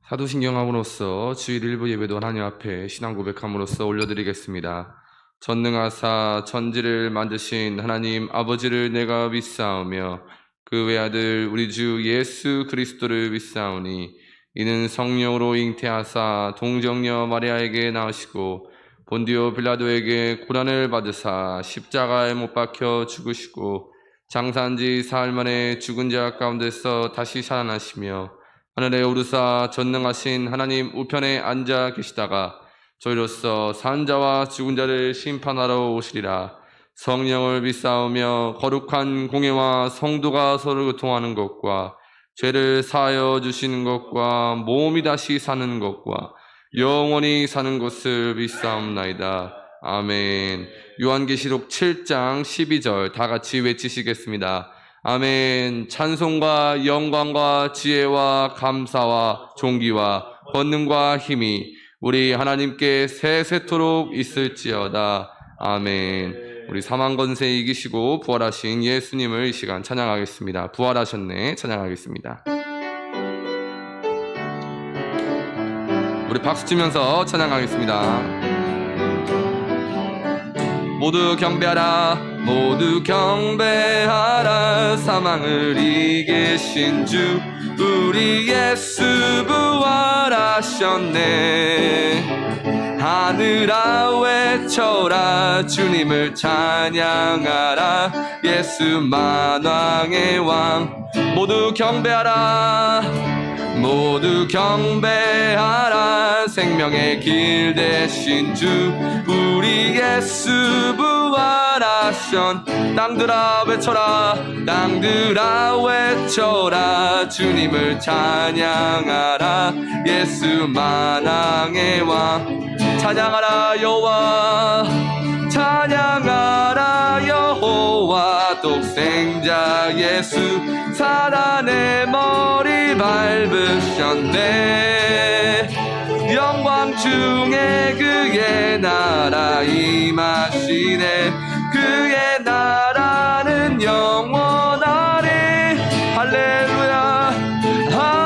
사도신경함으로써 주일 일부 예배도 하나님 앞에 신앙 고백함으로써 올려드리겠습니다. 전능하사 천지를 만드신 하나님 아버지를 내가 믿사오며 그 외아들 우리 주 예수 그리스도를 믿사오니 이는 성령으로 잉태하사 동정녀 마리아에게 낳으시고 본디오 빌라도에게 고난을 받으사 십자가에 못 박혀 죽으시고 장사한지 사흘 만에 죽은 자 가운데서 다시 살아나시며 하늘에 오르사 전능하신 하나님 우편에 앉아 계시다가 저희로서 산 자와 죽은 자를 심판하러 오시리라. 성령을 믿사오며 거룩한 공예와 성도가 서로 교통하는 것과 죄를 사하여 주시는 것과 몸이 다시 사는 것과 영원히 사는 것을 믿사옵나이다. 아멘. 요한계시록 7장 12절 다 같이 외치시겠습니다. 아멘. 찬송과 영광과 지혜와 감사와 존귀와 권능과 힘이 우리 하나님께 세세토록 있을지어다. 아멘. 우리 사망건세 이기시고 부활하신 예수님을 이 시간 찬양하겠습니다. 부활하셨네. 찬양하겠습니다. 우리 박수 치면서 찬양하겠습니다. 모두 경배하라, 모두 경배하라. 사망을 이기신 주 우리 예수 부활하셨네. 하늘아 외쳐라, 주님을 찬양하라. 예수 만왕의 왕. 모두 경배하라, 모두 경배하라. 생명의 길 되신 주 우리 예수 부활하셨. 땅들아 외쳐라, 땅들아 외쳐라. 주님을 찬양하라. 예수 만왕의 왕. 찬양하라 여호와, 찬양하라 여호와. 독생자 예수 사단의 머리 밟으셨네. 영광 중에 그의 나라 임하시네. 그의 나라는 영원하리. 할렐루야, 할렐루야,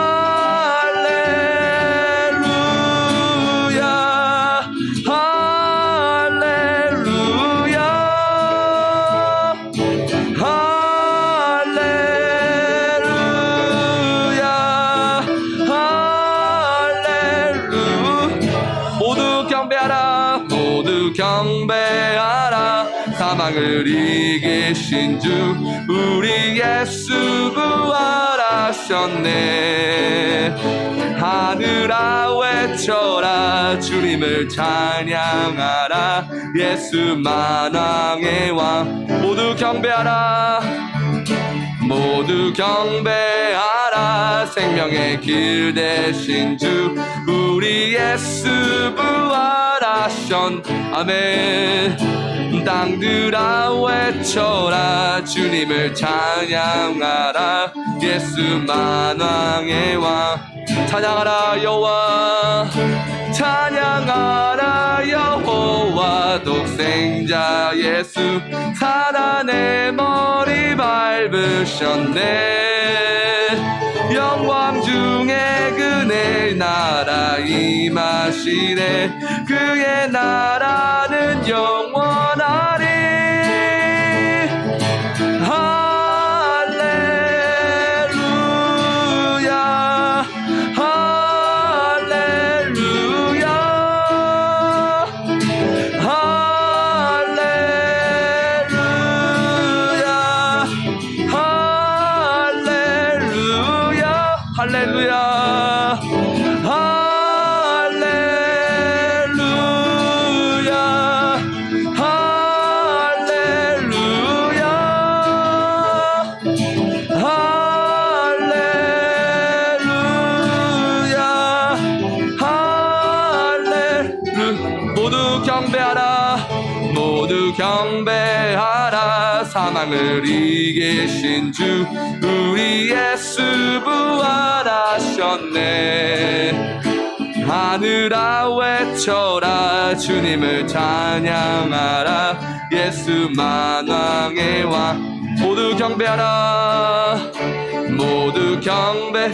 할렐루야, 할렐루야. 모두 경배하라, 모두 경배하라. 사망을 이기신 주 우리 예수 부활하셨네. 하늘아 외쳐라, 주님을 찬양하라. 예수 만왕의 왕. 모두 경배하라, 모두 경배하라. 생명의 길 되신 주 우리 예수 부활하셨. 아멘. 땅들아 외쳐라, 주님을 찬양하라. 예수 만왕의 왕. 찬양하라 여호와, 찬양하라 여호와. 독생자 예수 사단의 머리 밟으셨네. 영광 중에 그의 나라 임하시네. 그의 나라는 영원하리. 할렐루야, 할렐루야, 할렐루야, 할렐루야, 모두 경배하라, 모두 경배하라. 사망을 이기신 주 우리 예수 부활하셨네. 하늘아 외쳐라, 주님을 찬양하라. 예수 만왕의 왕. 모두 경배하라, 모두 경배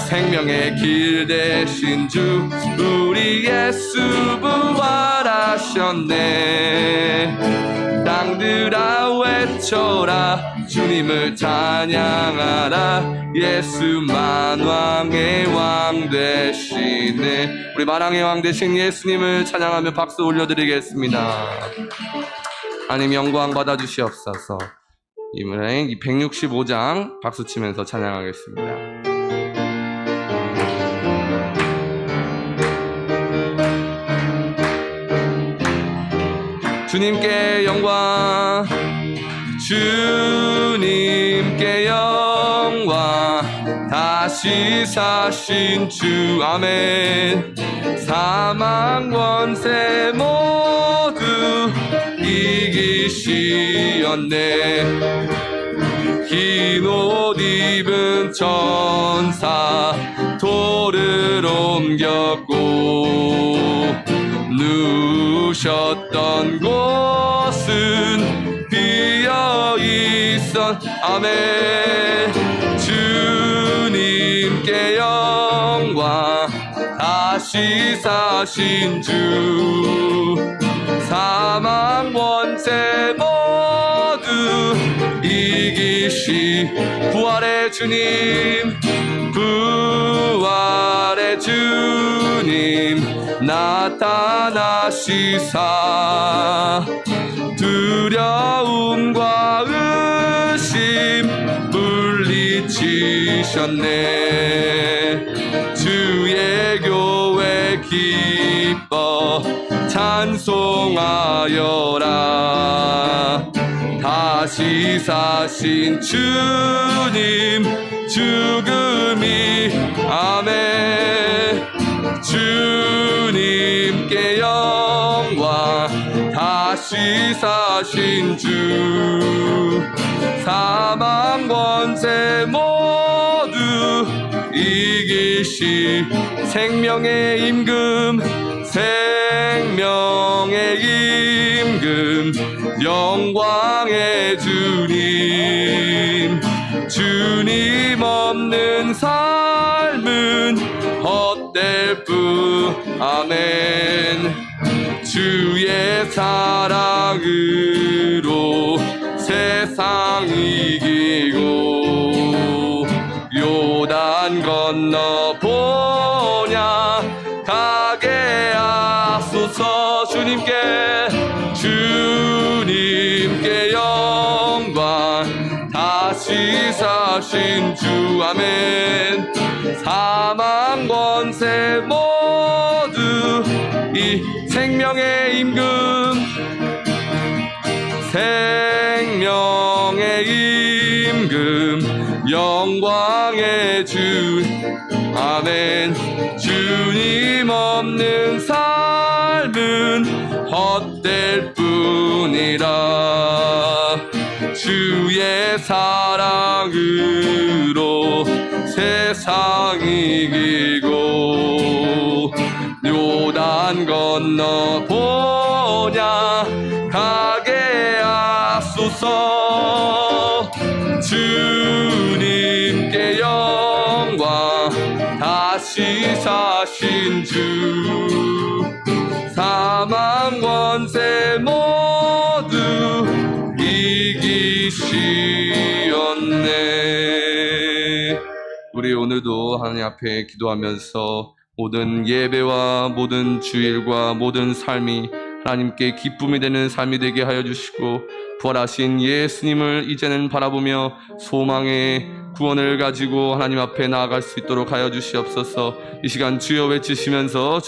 생명의 길 되신 주 우리 예수 부활하셨네. 땅들아 외쳐라 주님을 찬양하라 예수 만왕의 왕 되시네. 우리 만왕의 왕 되신 예수님을 찬양하며 박수 올려드리겠습니다. 하나님 영광 받아주시옵소서. 이번에 165장 박수 치면서 찬양하겠습니다. 주님께 영광 주님께 영광 다시 사신 주 아멘. 사망 권세 모두 이기시었네. 긴 옷 입은 천사 돌을 옮겼고 누우셨던 곳은 비어있었 아멘. 주님께 영광 다시 사신 주 사망 권세 모두 이기시 부활의 주님 부활의 주님 나타나시사 두려움과 의심 물리치셨네. 주의 교회 기뻐 찬송하여라. 다시 사신 주님 죽음이 아멘. 주님께 영광 다시 사신 주 사망 권세 모두 이기시 생명의 임금 생명의 임금 영광의 주님 주님 없는 삶은 헛될 뿐 아멘. 주의 사랑으로 세상 이기고 요단 건너 보냐 가게 하소서. 주님께 영광 다시 사신 주 아멘. 사망 권세 모두 이 생명의 임금 생명의 임금 영광의 주 아멘. 주님 없는 삶은 헛될 뿐이라. 주의 사랑으로 세상 이기고 요단 건너 보냐 가게 하소서. 주님께 영광 다시 사신 주 사망 권세 모두 이기시었네. 우리 오늘도 하나님 앞에 기도하면서 모든 예배와 모든 주일과 모든 삶이 하나님께 기쁨이 되는 삶이 되게 하여 주시고 부활하신 예수님을 이제는 바라보며 소망의 구원을 가지고 하나님 앞에 나아갈 수 있도록 하여 주시옵소서. 이 시간 주여 외치시면서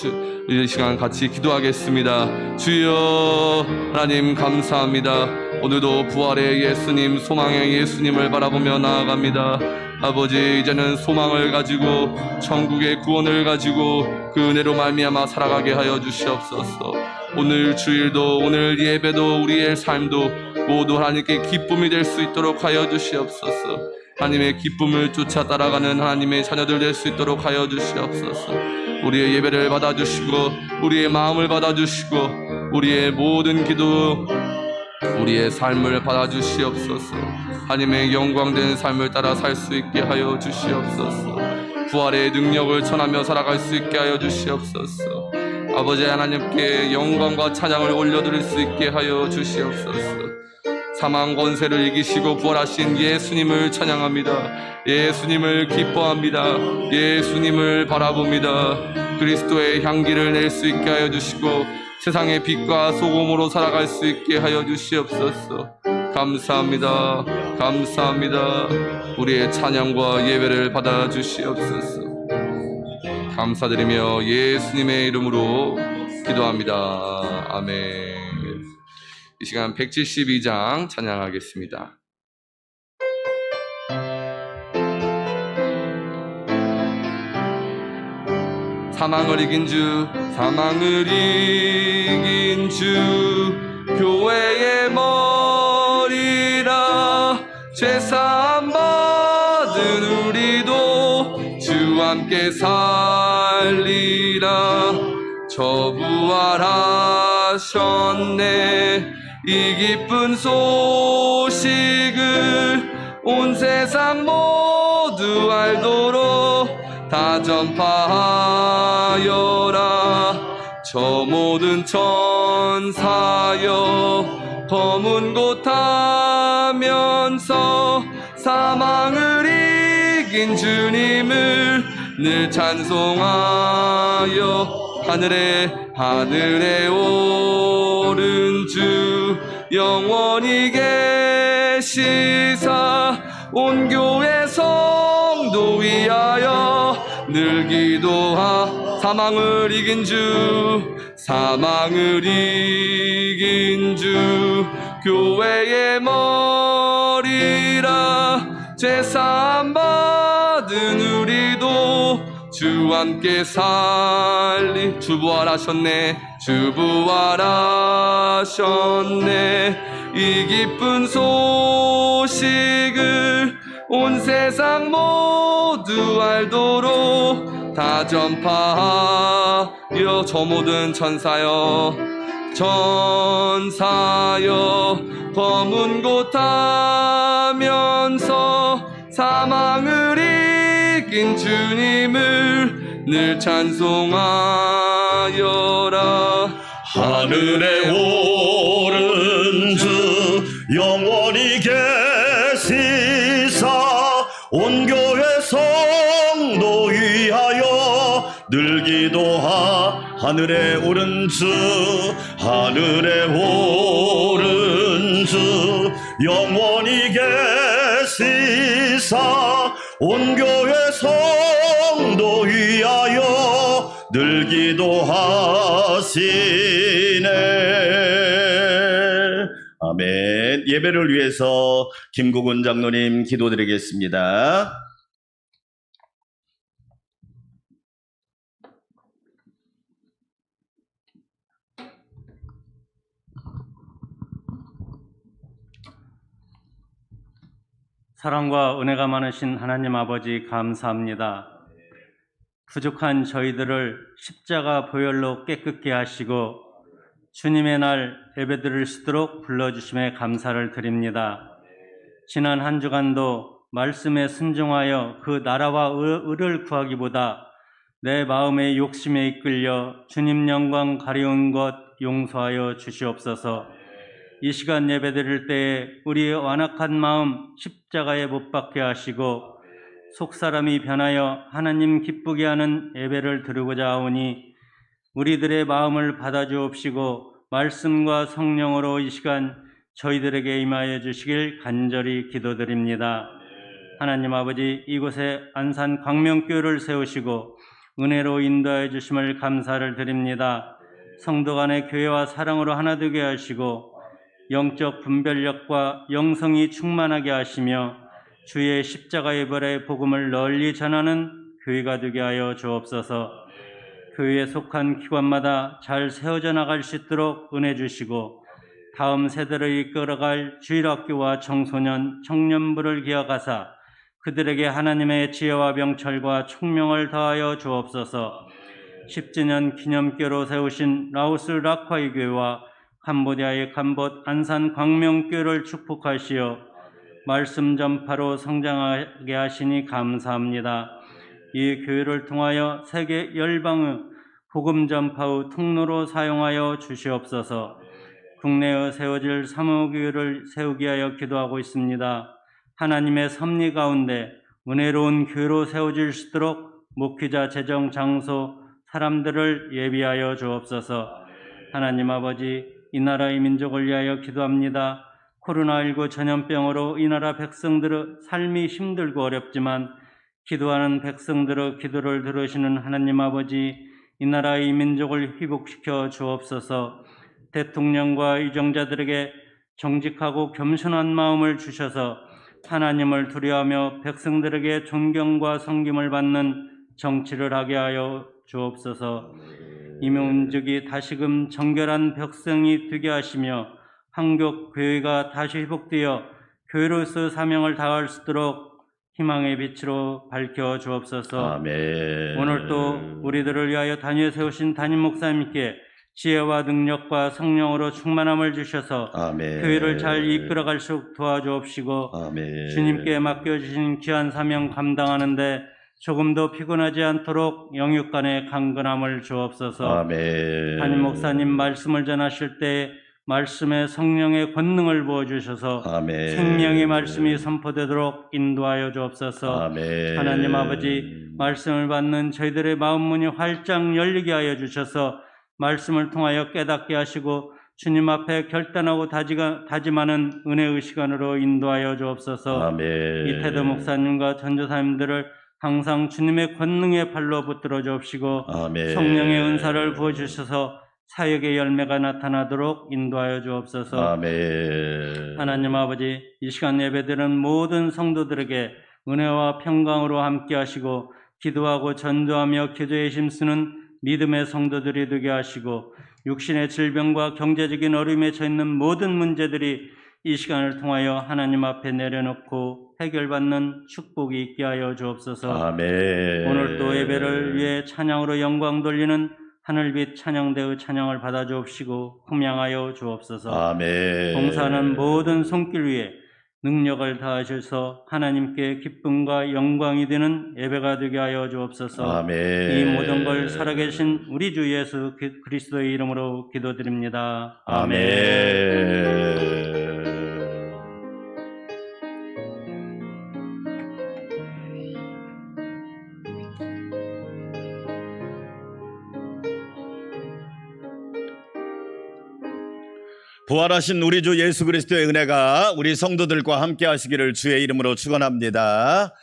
이 시간 같이 기도하겠습니다. 주여 하나님 감사합니다. 오늘도 부활의 예수님 소망의 예수님을 바라보며 나아갑니다. 아버지 이제는 소망을 가지고 천국의 구원을 가지고 그 은혜로 말미암아 살아가게 하여 주시옵소서. 오늘 주일도 오늘 예배도 우리의 삶도 모두 하나님께 기쁨이 될 수 있도록 하여 주시옵소서. 하나님의 기쁨을 쫓아 따라가는 하나님의 자녀들 될 수 있도록 하여 주시옵소서. 우리의 예배를 받아주시고 우리의 마음을 받아주시고 우리의 모든 기도 우리의 삶을 받아주시옵소서. 하나님의 영광된 삶을 따라 살 수 있게 하여 주시옵소서. 부활의 능력을 전하며 살아갈 수 있게 하여 주시옵소서. 아버지 하나님께 영광과 찬양을 올려드릴 수 있게 하여 주시옵소서. 사망 권세를 이기시고 부활하신 예수님을 찬양합니다. 예수님을 기뻐합니다. 예수님을 바라봅니다. 그리스도의 향기를 낼 수 있게 하여 주시고 세상의 빛과 소금으로 살아갈 수 있게 하여 주시옵소서. 감사합니다. 감사합니다. 우리의 찬양과 예배를 받아 주시옵소서. 감사드리며 예수님의 이름으로 기도합니다. 아멘. 이 시간 172장 찬양하겠습니다. 사망을 이긴 주, 사망을 이긴 주, 교회의 머리라. 죄사함 받은 우리도 주와 함께 살리라. 저 부활하셨네. 이 기쁜 소식을 온 세상 모두 알도록 다 전파하여라. 저 모든 천사여 검은 곳 하면서 사망을 이긴 주님을 늘 찬송하여 하늘에 오른 주 영원히 계시사 온 교회 성도 위하여 늘 기도하. 사망을 이긴 주, 사망을 이긴 주, 교회의 머리라. 죄사함 받은 우리도 주와 함께 살리. 주 부활하셨네. 주 부활하셨네. 이 기쁜 소식을 온 세상 모두 알도록 다 전파하여. 저 모든 천사여 검은 곳 하면서 사망을 이긴 주님을 늘 찬송하여라. 하늘에 오른 주 영원히 계시사 온 교회 성도 위하여 늘 기도하. 하늘에 오른 주, 하늘에 오른 주 영원히 계시사 온 교회 성도 위하여 늘 기도하시네. 아멘. 예배를 위해서 김국은 장로님 기도드리겠습니다. 사랑과 은혜가 많으신 하나님 아버지 감사합니다. 부족한 저희들을 십자가 보혈로 깨끗게 하시고 주님의 날 예배드릴 수 있도록 불러주심에 감사를 드립니다. 지난 한 주간도 말씀에 순종하여 그 나라와 의를 구하기보다 내 마음의 욕심에 이끌려 주님 영광 가려운 것 용서하여 주시옵소서. 이 시간 예배드릴 때에 우리의 완악한 마음 십자가에 못 박게 하시고 속사람이 변하여 하나님 기쁘게 하는 예배를 드리고자 하오니 우리들의 마음을 받아주옵시고 말씀과 성령으로 이 시간 저희들에게 임하여 주시길 간절히 기도드립니다. 하나님 아버지, 이곳에 안산 광명교회를 세우시고 은혜로 인도하여 주심을 감사를 드립니다. 성도 간의 교회와 사랑으로 하나 되게 하시고 영적 분별력과 영성이 충만하게 하시며 주의 십자가의 벌의 복음을 널리 전하는 교회가 되게 하여 주옵소서. 교회에 속한 기관마다 잘 세워져 나갈 수 있도록 은혜 주시고 다음 세대를 이끌어갈 주일학교와 청소년, 청년부를 기억하사 그들에게 하나님의 지혜와 명철과 총명을 더하여 주옵소서. 10주년 기념교로 세우신 라오스 라콰이 교회와 캄보디아의 캄봇 안산 광명교회를 축복하시어 말씀 전파로 성장하게 하시니 감사합니다. 이 교회를 통하여 세계 열방의 복음 전파의 통로로 사용하여 주시옵소서. 국내에 세워질 사모교회를 세우기 위하여 기도하고 있습니다. 하나님의 섭리 가운데 은혜로운 교회로 세워질 수 있도록 목회자, 재정, 장소, 사람들을 예비하여 주옵소서. 하나님 아버지, 이 나라의 민족을 위하여 기도합니다. 코로나19 전염병으로 이 나라 백성들의 삶이 힘들고 어렵지만 기도하는 백성들의 기도를 들으시는 하나님 아버지, 이 나라의 민족을 회복시켜 주옵소서. 대통령과 의정자들에게 정직하고 겸손한 마음을 주셔서 하나님을 두려워하며 백성들에게 존경과 섬김을 받는 정치를 하게 하여 주옵소서. 이 민족이 다시금 정결한 백성이 되게 하시며 한국 교회가 다시 회복되어 교회로서 사명을 다할 수 있도록 희망의 빛으로 밝혀 주옵소서. 아멘. 오늘 또 우리들을 위하여 단위에 세우신 담임 목사님께 지혜와 능력과 성령으로 충만함을 주셔서 아멘. 교회를 잘 이끌어갈 수 있도록 도와주옵시고 아멘. 주님께 맡겨주신 귀한 사명 감당하는데 조금도 피곤하지 않도록 영육간의 강건함을 주옵소서. 아멘. 담임 목사님 말씀을 전하실 때 말씀의 성령의 권능을 부어주셔서 아멘. 생명의 말씀이 선포되도록 인도하여 주옵소서. 아멘. 하나님 아버지, 말씀을 받는 저희들의 마음 문이 활짝 열리게 하여 주셔서 말씀을 통하여 깨닫게 하시고 주님 앞에 결단하고 다짐하는 은혜의 시간으로 인도하여 주옵소서. 아멘. 이태도 목사님과 전도사님들을 항상 주님의 권능의 발로 붙들어 주옵시고 아멘. 성령의 은사를 부어주셔서 사역의 열매가 나타나도록 인도하여 주옵소서. 아멘. 하나님 아버지, 이 시간 예배드리는 모든 성도들에게 은혜와 평강으로 함께 하시고 기도하고 전도하며 기도에 힘쓰는 믿음의 성도들이 되게 하시고 육신의 질병과 경제적인 어려움에 처해 있는 모든 문제들이 이 시간을 통하여 하나님 앞에 내려놓고 해결받는 축복이 있게 하여 주옵소서. 아멘. 오늘 또 예배를 위해 찬양으로 영광 돌리는 하늘빛 찬양대의 찬양을 받아 주옵시고 품양하여 주옵소서. 아멘. 봉사하는 모든 손길 위에 능력을 다하셔서 하나님께 기쁨과 영광이 되는 예배가 되게 하여 주옵소서. 아멘. 이 모든 걸 살아계신 우리 주 예수 그리스도의 이름으로 기도드립니다. 아멘. 부활하신 우리 주 예수 그리스도의 은혜가 우리 성도들과 함께 하시기를 주의 이름으로 축원합니다.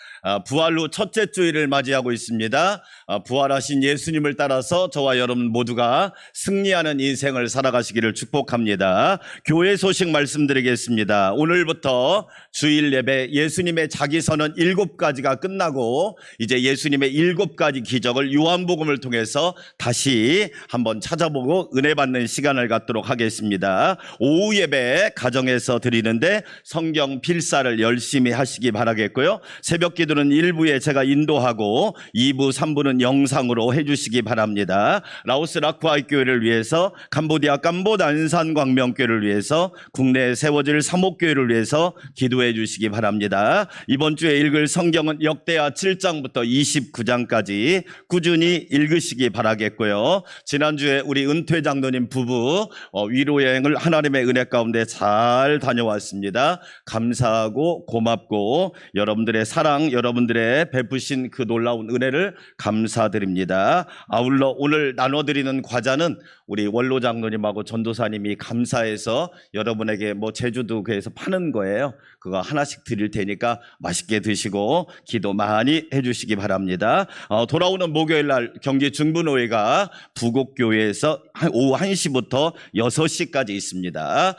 부활 후 첫째 주일을 맞이하고 있습니다. 부활하신 예수님을 따라서 저와 여러분 모두가 승리하는 인생을 살아가시기를 축복합니다. 교회 소식 말씀드리겠습니다. 오늘부터 주일 예배 예수님의 자기선언 7가지가 끝나고 이제 예수님의 7가지 기적을 요한복음을 통해서 다시 한번 찾아보고 은혜 받는 시간을 갖도록 하겠습니다. 오후 예배 가정에서 드리는데 성경 필사를 열심히 하시기 바라겠고요. 새벽 기도는 1부에 제가 인도하고 2부, 3부는 영상으로 해주시기 바랍니다. 라오스 라쿠아이 교회를 위해서, 캄보디아 깜보드 안산 광명교회를 위해서, 국내에 세워질 사목교회를 위해서 기도해 주시기 바랍니다. 이번 주에 읽을 성경은 역대하 7장부터 29장까지 꾸준히 읽으시기 바라겠고요. 지난주에 우리 은퇴 장로님 부부 위로여행을 하나님의 은혜 가운데 잘 다녀왔습니다. 감사하고 고맙고 여러분들의 사랑, 여러분들의 베푸신 그 놀라운 은혜를 감사드립니다. 아울러 오늘 나눠드리는 과자는 우리 원로 장로님하고 전도사님이 감사해서 여러분에게 제주도 교회에서 파는 거예요. 그거 하나씩 드릴 테니까 맛있게 드시고 기도 많이 해주시기 바랍니다. 돌아오는 목요일 날 경기 중부노회가 부곡교회에서 오후 1시부터 6시까지 있습니다.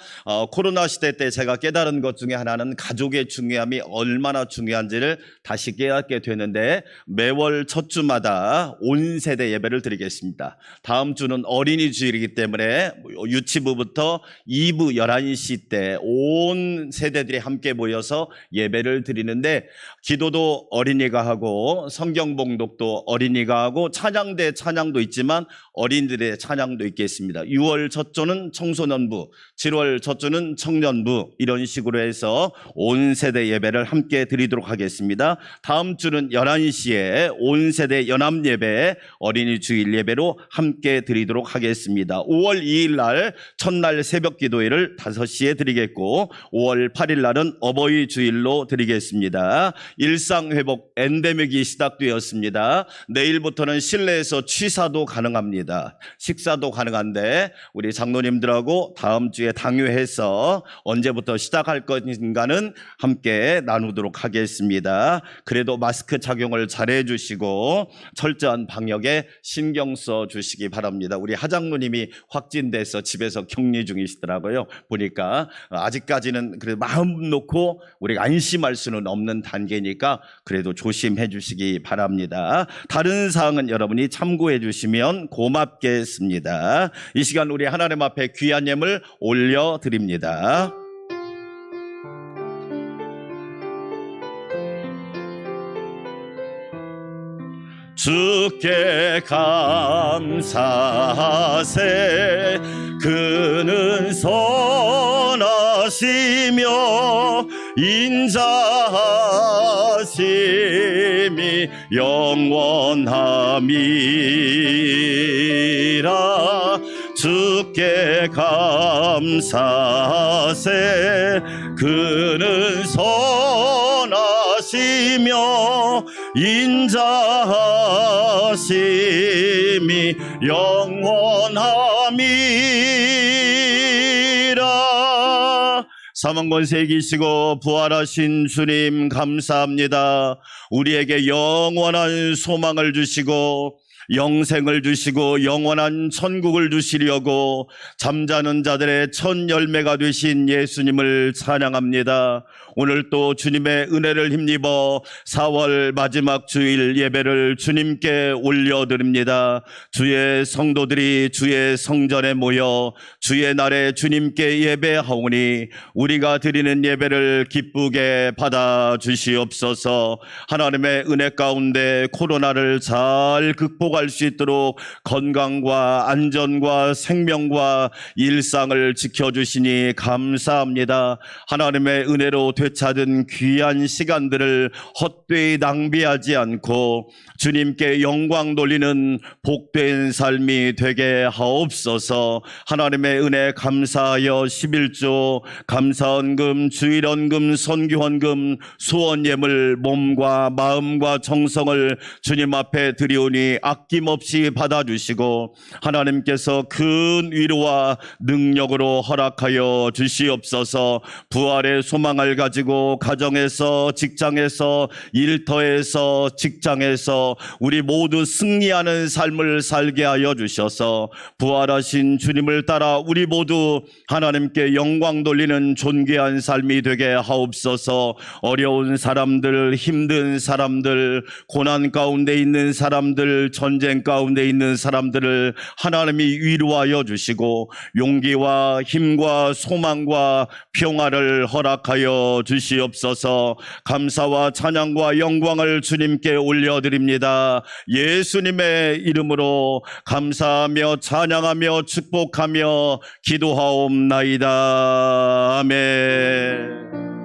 코로나 시대 때 제가 깨달은 것 중에 하나는 가족의 중요함이 얼마나 중요한지를 다시 깨닫게 되는데 매월 첫 주마다 온 세대 예배를 드리겠습니다. 다음 주는 어린이 주일이기 때문에 유치부부터 2부 11시 때 온 세대들이 함께 모여서 예배를 드리는데 기도도 어린이가 하고 성경 봉독도 어린이가 하고 찬양대 찬양도 있지만 어린이들의 찬양도 있겠습니다. 6월 첫 주는 청소년부, 7월 첫 주는 청년부 이런 식으로 해서 온 세대 예배를 함께 드리도록 하겠습니다. 다음 주는 11시에 온 세대 연합 예배 어린이 주일 예배로 함께 드리도록 하겠습니다. 5월 2일 날 첫날 새벽 기도회를 5시에 드리겠고 5월 8일 날은 어버이 주일로 드리겠습니다. 일상회복 엔데믹이 시작되었습니다. 내일부터는 실내에서 취사도 가능합니다. 식사도 가능한데 우리 장로님들하고 다음 주에 당회해서 언제부터 시작할 것인가는 함께 나누도록 하겠습니다. 그래도 마스크 착용을 잘해 주시고 철저한 방역에 신경 써 주시기 바랍니다. 우리 하장로님이 확진돼서 집에서 격리 중이시더라고요. 보니까 아직까지는 그래도 마음 놓고 우리가 안심할 수는 없는 단계니까 그래도 조심해 주시기 바랍니다. 다른 사항은 여러분이 참고해 주시면 고맙겠습니다. 이 시간 우리 하나님 앞에 귀한 예물 올려드립니다. 주께 감사하세. 그는 선하시며 인자하심이 영원함이라. 주께 감사하세. 그는 선하시며 인자하심이 영원함이라. 사망권세 이기시고 부활하신 주님 감사합니다. 우리에게 영원한 소망을 주시고 영생을 주시고 영원한 천국을 주시려고 잠자는 자들의 첫 열매가 되신 예수님을 찬양합니다. 오늘 또 주님의 은혜를 힘입어 4월 마지막 주일 예배를 주님께 올려드립니다. 주의 성도들이 주의 성전에 모여 주의 날에 주님께 예배하오니 우리가 드리는 예배를 기쁘게 받아 주시옵소서. 하나님의 은혜 가운데 코로나를 잘 극복할 수 있도록 건강과 안전과 생명과 일상을 지켜주시니 감사합니다. 하나님의 은혜로 되찾은 귀한 시간들을 헛되이 낭비하지 않고 주님께 영광 돌리는 복된 삶이 되게 하옵소서. 하나님의 은혜 감사하여 11조 감사헌금, 주일헌금, 선교헌금, 소원예물 몸과 마음과 정성을 주님 앞에 드리오니 아낌없이 받아주시고 하나님께서 큰 위로와 능력으로 허락하여 주시옵소서. 부활의 소망을 가지고 가정에서, 직장에서, 일터에서, 직장에서 우리 모두 승리하는 삶을 살게 하여 주셔서 부활하신 주님을 따라 우리 모두 하나님께 영광 돌리는 존귀한 삶이 되게 하옵소서. 어려운 사람들, 힘든 사람들, 고난 가운데 있는 사람들, 전쟁 가운데 있는 사람들을 하나님이 위로하여 주시고 용기와 힘과 소망과 평화를 허락하여 주시옵소서. 감사와 찬양과 영광을 주님께 올려드립니다. 예수님의 이름으로 감사하며 찬양하며 축복하며 기도하옵나이다. 아멘.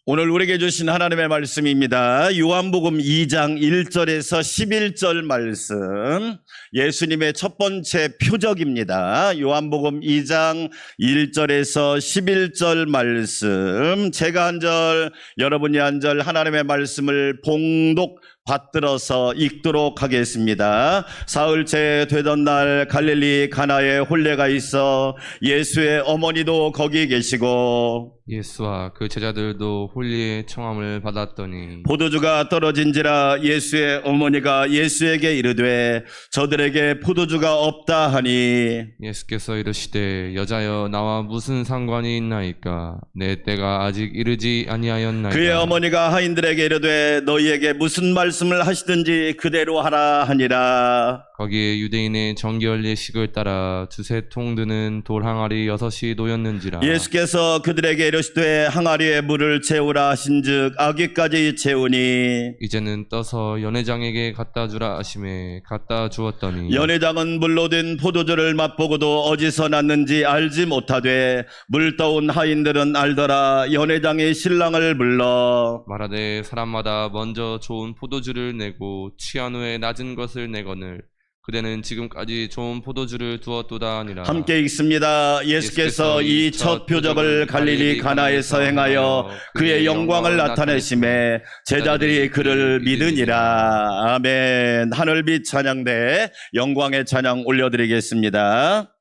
오늘 우리에게 주신 하나님의 말씀입니다. 요한복음 2장 1절에서 11절 말씀, 예수님의 첫 번째 표적입니다. 요한복음 2장 1절에서 11절 말씀, 제가 한 절, 여러분이 한 절 하나님의 말씀을 봉독 받들어서 읽도록 하겠습니다. 사흘째 되던 날 갈릴리 가나에 혼례가 있어 예수의 어머니도 거기 계시고 예수와 그 제자들도 홀리의 청함을 받았더니 포도주가 떨어진지라 예수의 어머니가 예수에게 이르되 저들에게 포도주가 없다 하니 예수께서 이르시되 여자여 나와 무슨 상관이 있나이까 내 때가 아직 이르지 아니하였나이까. 그의 어머니가 하인들에게 이르되 너희에게 무슨 말씀을 하시든지 그대로 하라 하니라. 거기에 유대인의 정결 예식을 따라 두세 통 드는 돌 항아리 6이 놓였는지라. 예수께서 그들에게 이르시되 항아리에 물을 채우라 하신즉 아기까지 채우니 이제는 떠서 연회장에게 갖다 주라 하심에 갖다 주었더니 연회장은 물로 된 포도주를 맛보고도 어디서 났는지 알지 못하되 물 떠온 하인들은 알더라. 연회장의 신랑을 불러 말하되 사람마다 먼저 좋은 포도주를 내고 취한 후에 낮은 것을 내거늘 그대는 지금까지 좋은 포도주를 두었도다 하니라. 함께 읽습니다. 예수께서 이 첫 표적을 갈릴리 가나에서 행하여 그의 영광을 나타내심에 제자들이 그를 믿으니라. 아멘. 하늘빛 찬양대 영광의 찬양 올려드리겠습니다.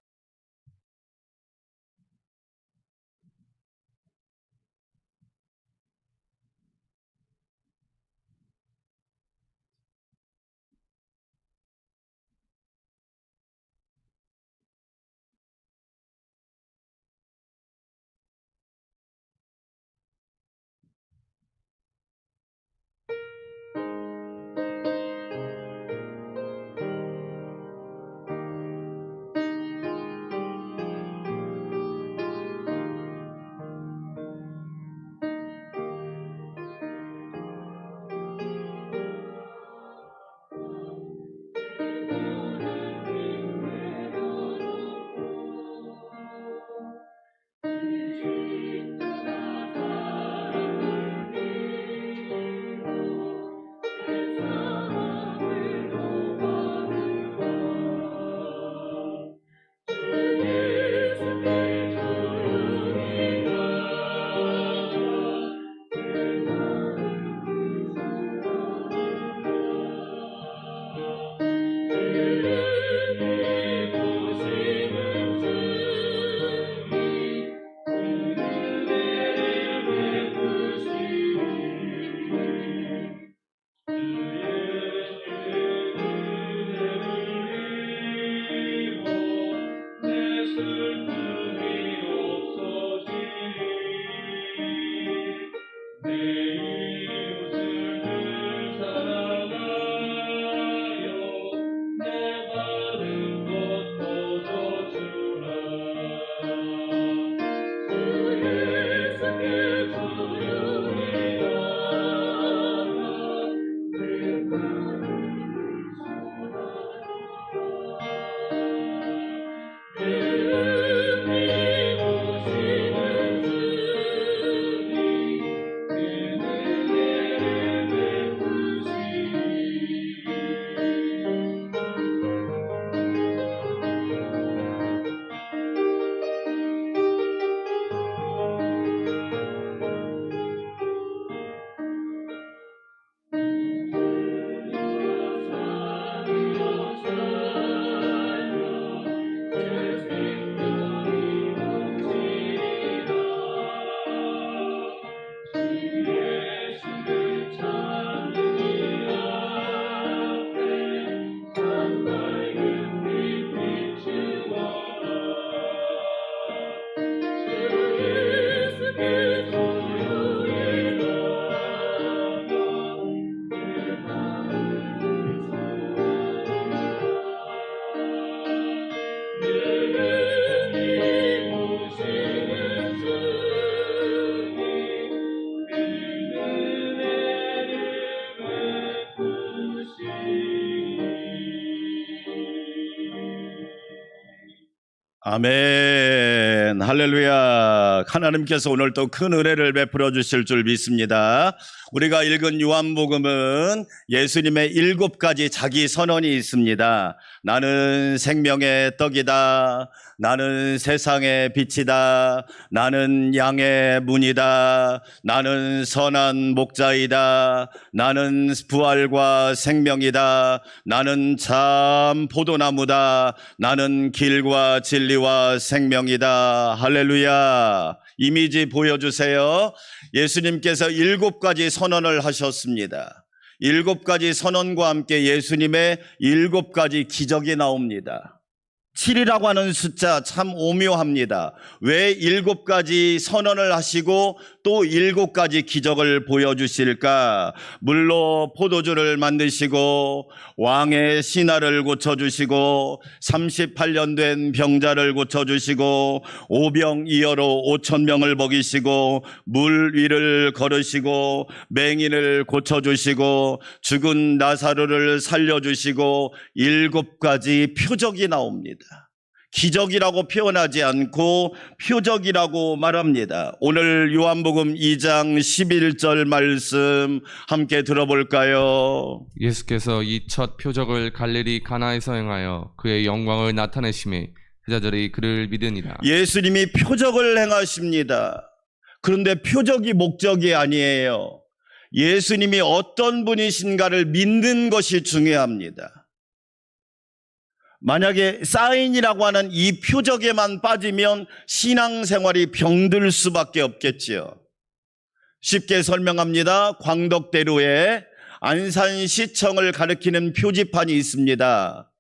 아멘. 할렐루야. 하나님께서 오늘 또 큰 은혜를 베풀어 주실 줄 믿습니다. 우리가 읽은 요한복음은 예수님의 7가지 자기 선언이 있습니다. 나는 생명의 떡이다. 나는 세상의 빛이다. 나는 양의 문이다. 나는 선한 목자이다. 나는 부활과 생명이다. 나는 참 포도나무다. 나는 길과 진리와 생명이다. 할렐루야. 이미지 보여주세요. 예수님께서 7가지 선언을 하셨습니다. 7가지 선언과 함께 예수님의 7가지 기적이 나옵니다. 7이라고 하는 숫자 참 오묘합니다. 왜 7가지 선언을 하시고 또 7가지 기적을 보여주실까? 물로 포도주를 만드시고 왕의 신하를 고쳐주시고 38년 된 병자를 고쳐주시고 오병이어로 5,000명을 먹이시고 물 위를 걸으시고 맹인을 고쳐주시고 죽은 나사로를 살려주시고 7가지 표적이 나옵니다. 기적이라고 표현하지 않고 표적이라고 말합니다. 오늘 요한복음 2장 11절 말씀 함께 들어볼까요? 예수께서 이 첫 표적을 갈릴리 가나에서 행하여 그의 영광을 나타내심에 제자들이 그를 믿으니라. 예수님이 표적을 행하십니다. 그런데 표적이 목적이 아니에요. 예수님이 어떤 분이신가를 믿는 것이 중요합니다. 만약에 사인이라고 하는 이 표적에만 빠지면 신앙생활이 병들 수밖에 없겠지요. 쉽게 설명합니다. 광덕대로에 안산시청을 가리키는 표지판이 있습니다.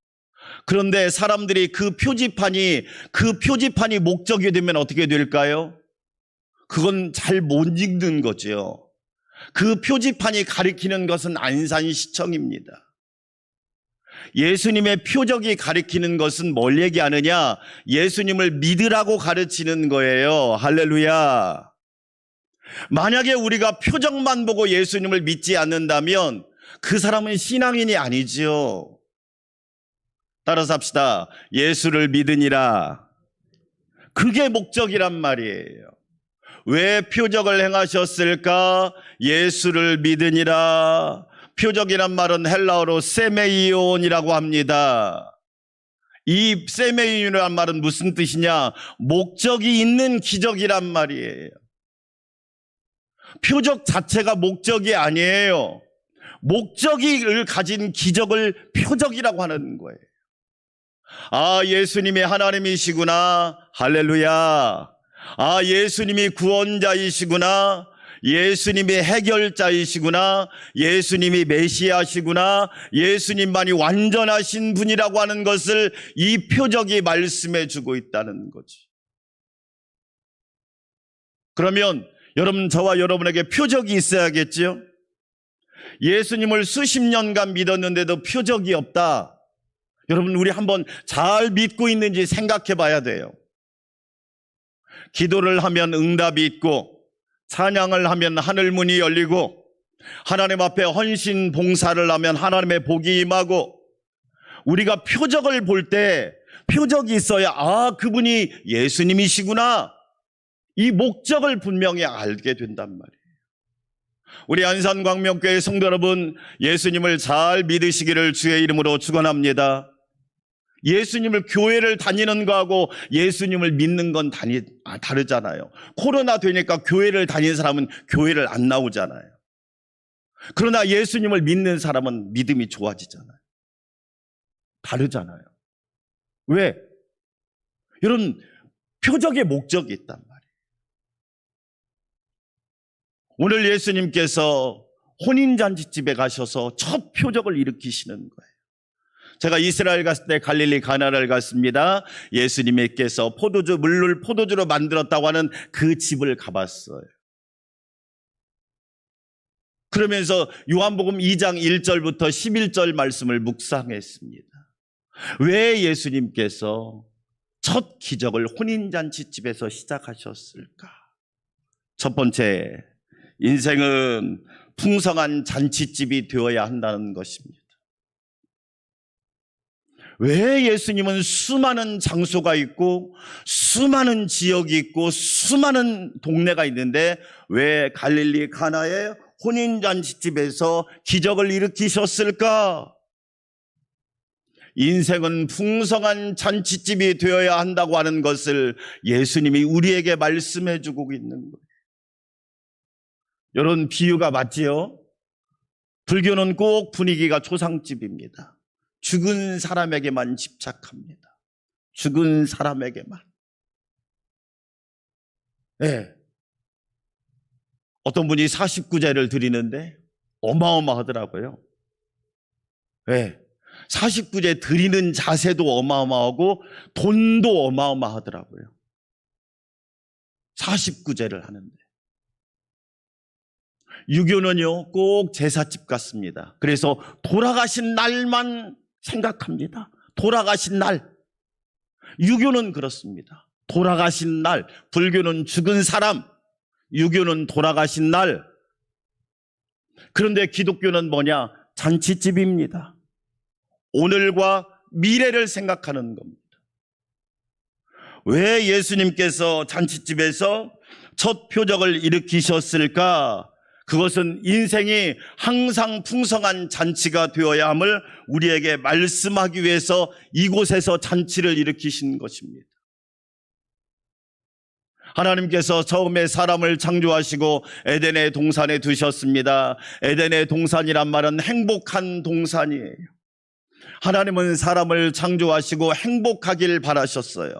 그런데 사람들이 그 표지판이 목적이 되면 어떻게 될까요? 그건 잘 못 읽는 거죠. 그 표지판이 가리키는 것은 안산시청입니다. 예수님의 표적이 가리키는 것은 뭘 얘기하느냐? 예수님을 믿으라고 가르치는 거예요. 할렐루야. 만약에 우리가 표적만 보고 예수님을 믿지 않는다면 그 사람은 신앙인이 아니죠. 따라서 합시다. 예수를 믿으니라. 그게 목적이란 말이에요. 왜 표적을 행하셨을까? 예수를 믿으니라. 표적이란 말은 헬라어로 세메이온이라고 합니다. 이 세메이온이란 말은 무슨 뜻이냐? 목적이 있는 기적이란 말이에요. 표적 자체가 목적이 아니에요. 목적을 가진 기적을 표적이라고 하는 거예요. 아, 예수님이 하나님이시구나. 할렐루야. 아, 예수님이 구원자이시구나. 예수님이 해결자이시구나. 예수님이 메시아시구나. 예수님만이 완전하신 분이라고 하는 것을 이 표적이 말씀해 주고 있다는 거지. 그러면 여러분, 저와 여러분에게 표적이 있어야겠죠? 예수님을 수십 년간 믿었는데도 표적이 없다. 여러분, 우리 한번 잘 믿고 있는지 생각해 봐야 돼요. 기도를 하면 응답이 있고, 찬양을 하면 하늘문이 열리고, 하나님 앞에 헌신 봉사를 하면 하나님의 복이 임하고, 우리가 표적을 볼 때 표적이 있어야 아, 그분이 예수님이시구나, 이 목적을 분명히 알게 된단 말이에요. 우리 안산광명교회 성도 여러분, 예수님을 잘 믿으시기를 주의 이름으로 축원합니다. 예수님을 교회를 다니는 거하고 예수님을 믿는 건 다르잖아요. 코로나 되니까 교회를 다니는 사람은 교회를 안 나오잖아요. 그러나 예수님을 믿는 사람은 믿음이 좋아지잖아요. 다르잖아요. 왜? 여러분, 표적의 목적이 있단 말이에요. 오늘 예수님께서 혼인잔치집에 가셔서 첫 표적을 일으키시는 거예요. 제가 이스라엘 갔을 때 갈릴리 가나를 갔습니다. 예수님께서 물을 포도주로 만들었다고 하는 그 집을 가봤어요. 그러면서 요한복음 2장 1절부터 11절 말씀을 묵상했습니다. 왜 예수님께서 첫 기적을 혼인잔치집에서 시작하셨을까? 첫 번째, 인생은 풍성한 잔치집이 되어야 한다는 것입니다. 왜 예수님은 수많은 장소가 있고 수많은 지역이 있고 수많은 동네가 있는데 왜 갈릴리 가나의 혼인잔치집에서 기적을 일으키셨을까? 인생은 풍성한 잔치집이 되어야 한다고 하는 것을 예수님이 우리에게 말씀해 주고 있는 거예요. 이런 비유가 맞지요? 불교는 꼭 분위기가 초상집입니다. 죽은 사람에게만 집착합니다. 죽은 사람에게만. 네. 어떤 분이 49제를 드리는데 어마어마하더라고요. 네. 49제 드리는 자세도 어마어마하고 돈도 어마어마하더라고요. 49제를 하는데. 유교는요, 꼭 제사집 같습니다. 그래서 돌아가신 날만 생각합니다. 돌아가신 날. 유교는 그렇습니다. 돌아가신 날. 불교는 죽은 사람. 유교는 돌아가신 날. 그런데 기독교는 뭐냐? 잔치집입니다. 오늘과 미래를 생각하는 겁니다. 왜 예수님께서 잔치집에서 첫 표적을 일으키셨을까? 그것은 인생이 항상 풍성한 잔치가 되어야 함을 우리에게 말씀하기 위해서 이곳에서 잔치를 일으키신 것입니다. 하나님께서 처음에 사람을 창조하시고 에덴의 동산에 두셨습니다. 에덴의 동산이란 말은 행복한 동산이에요. 하나님은 사람을 창조하시고 행복하길 바라셨어요.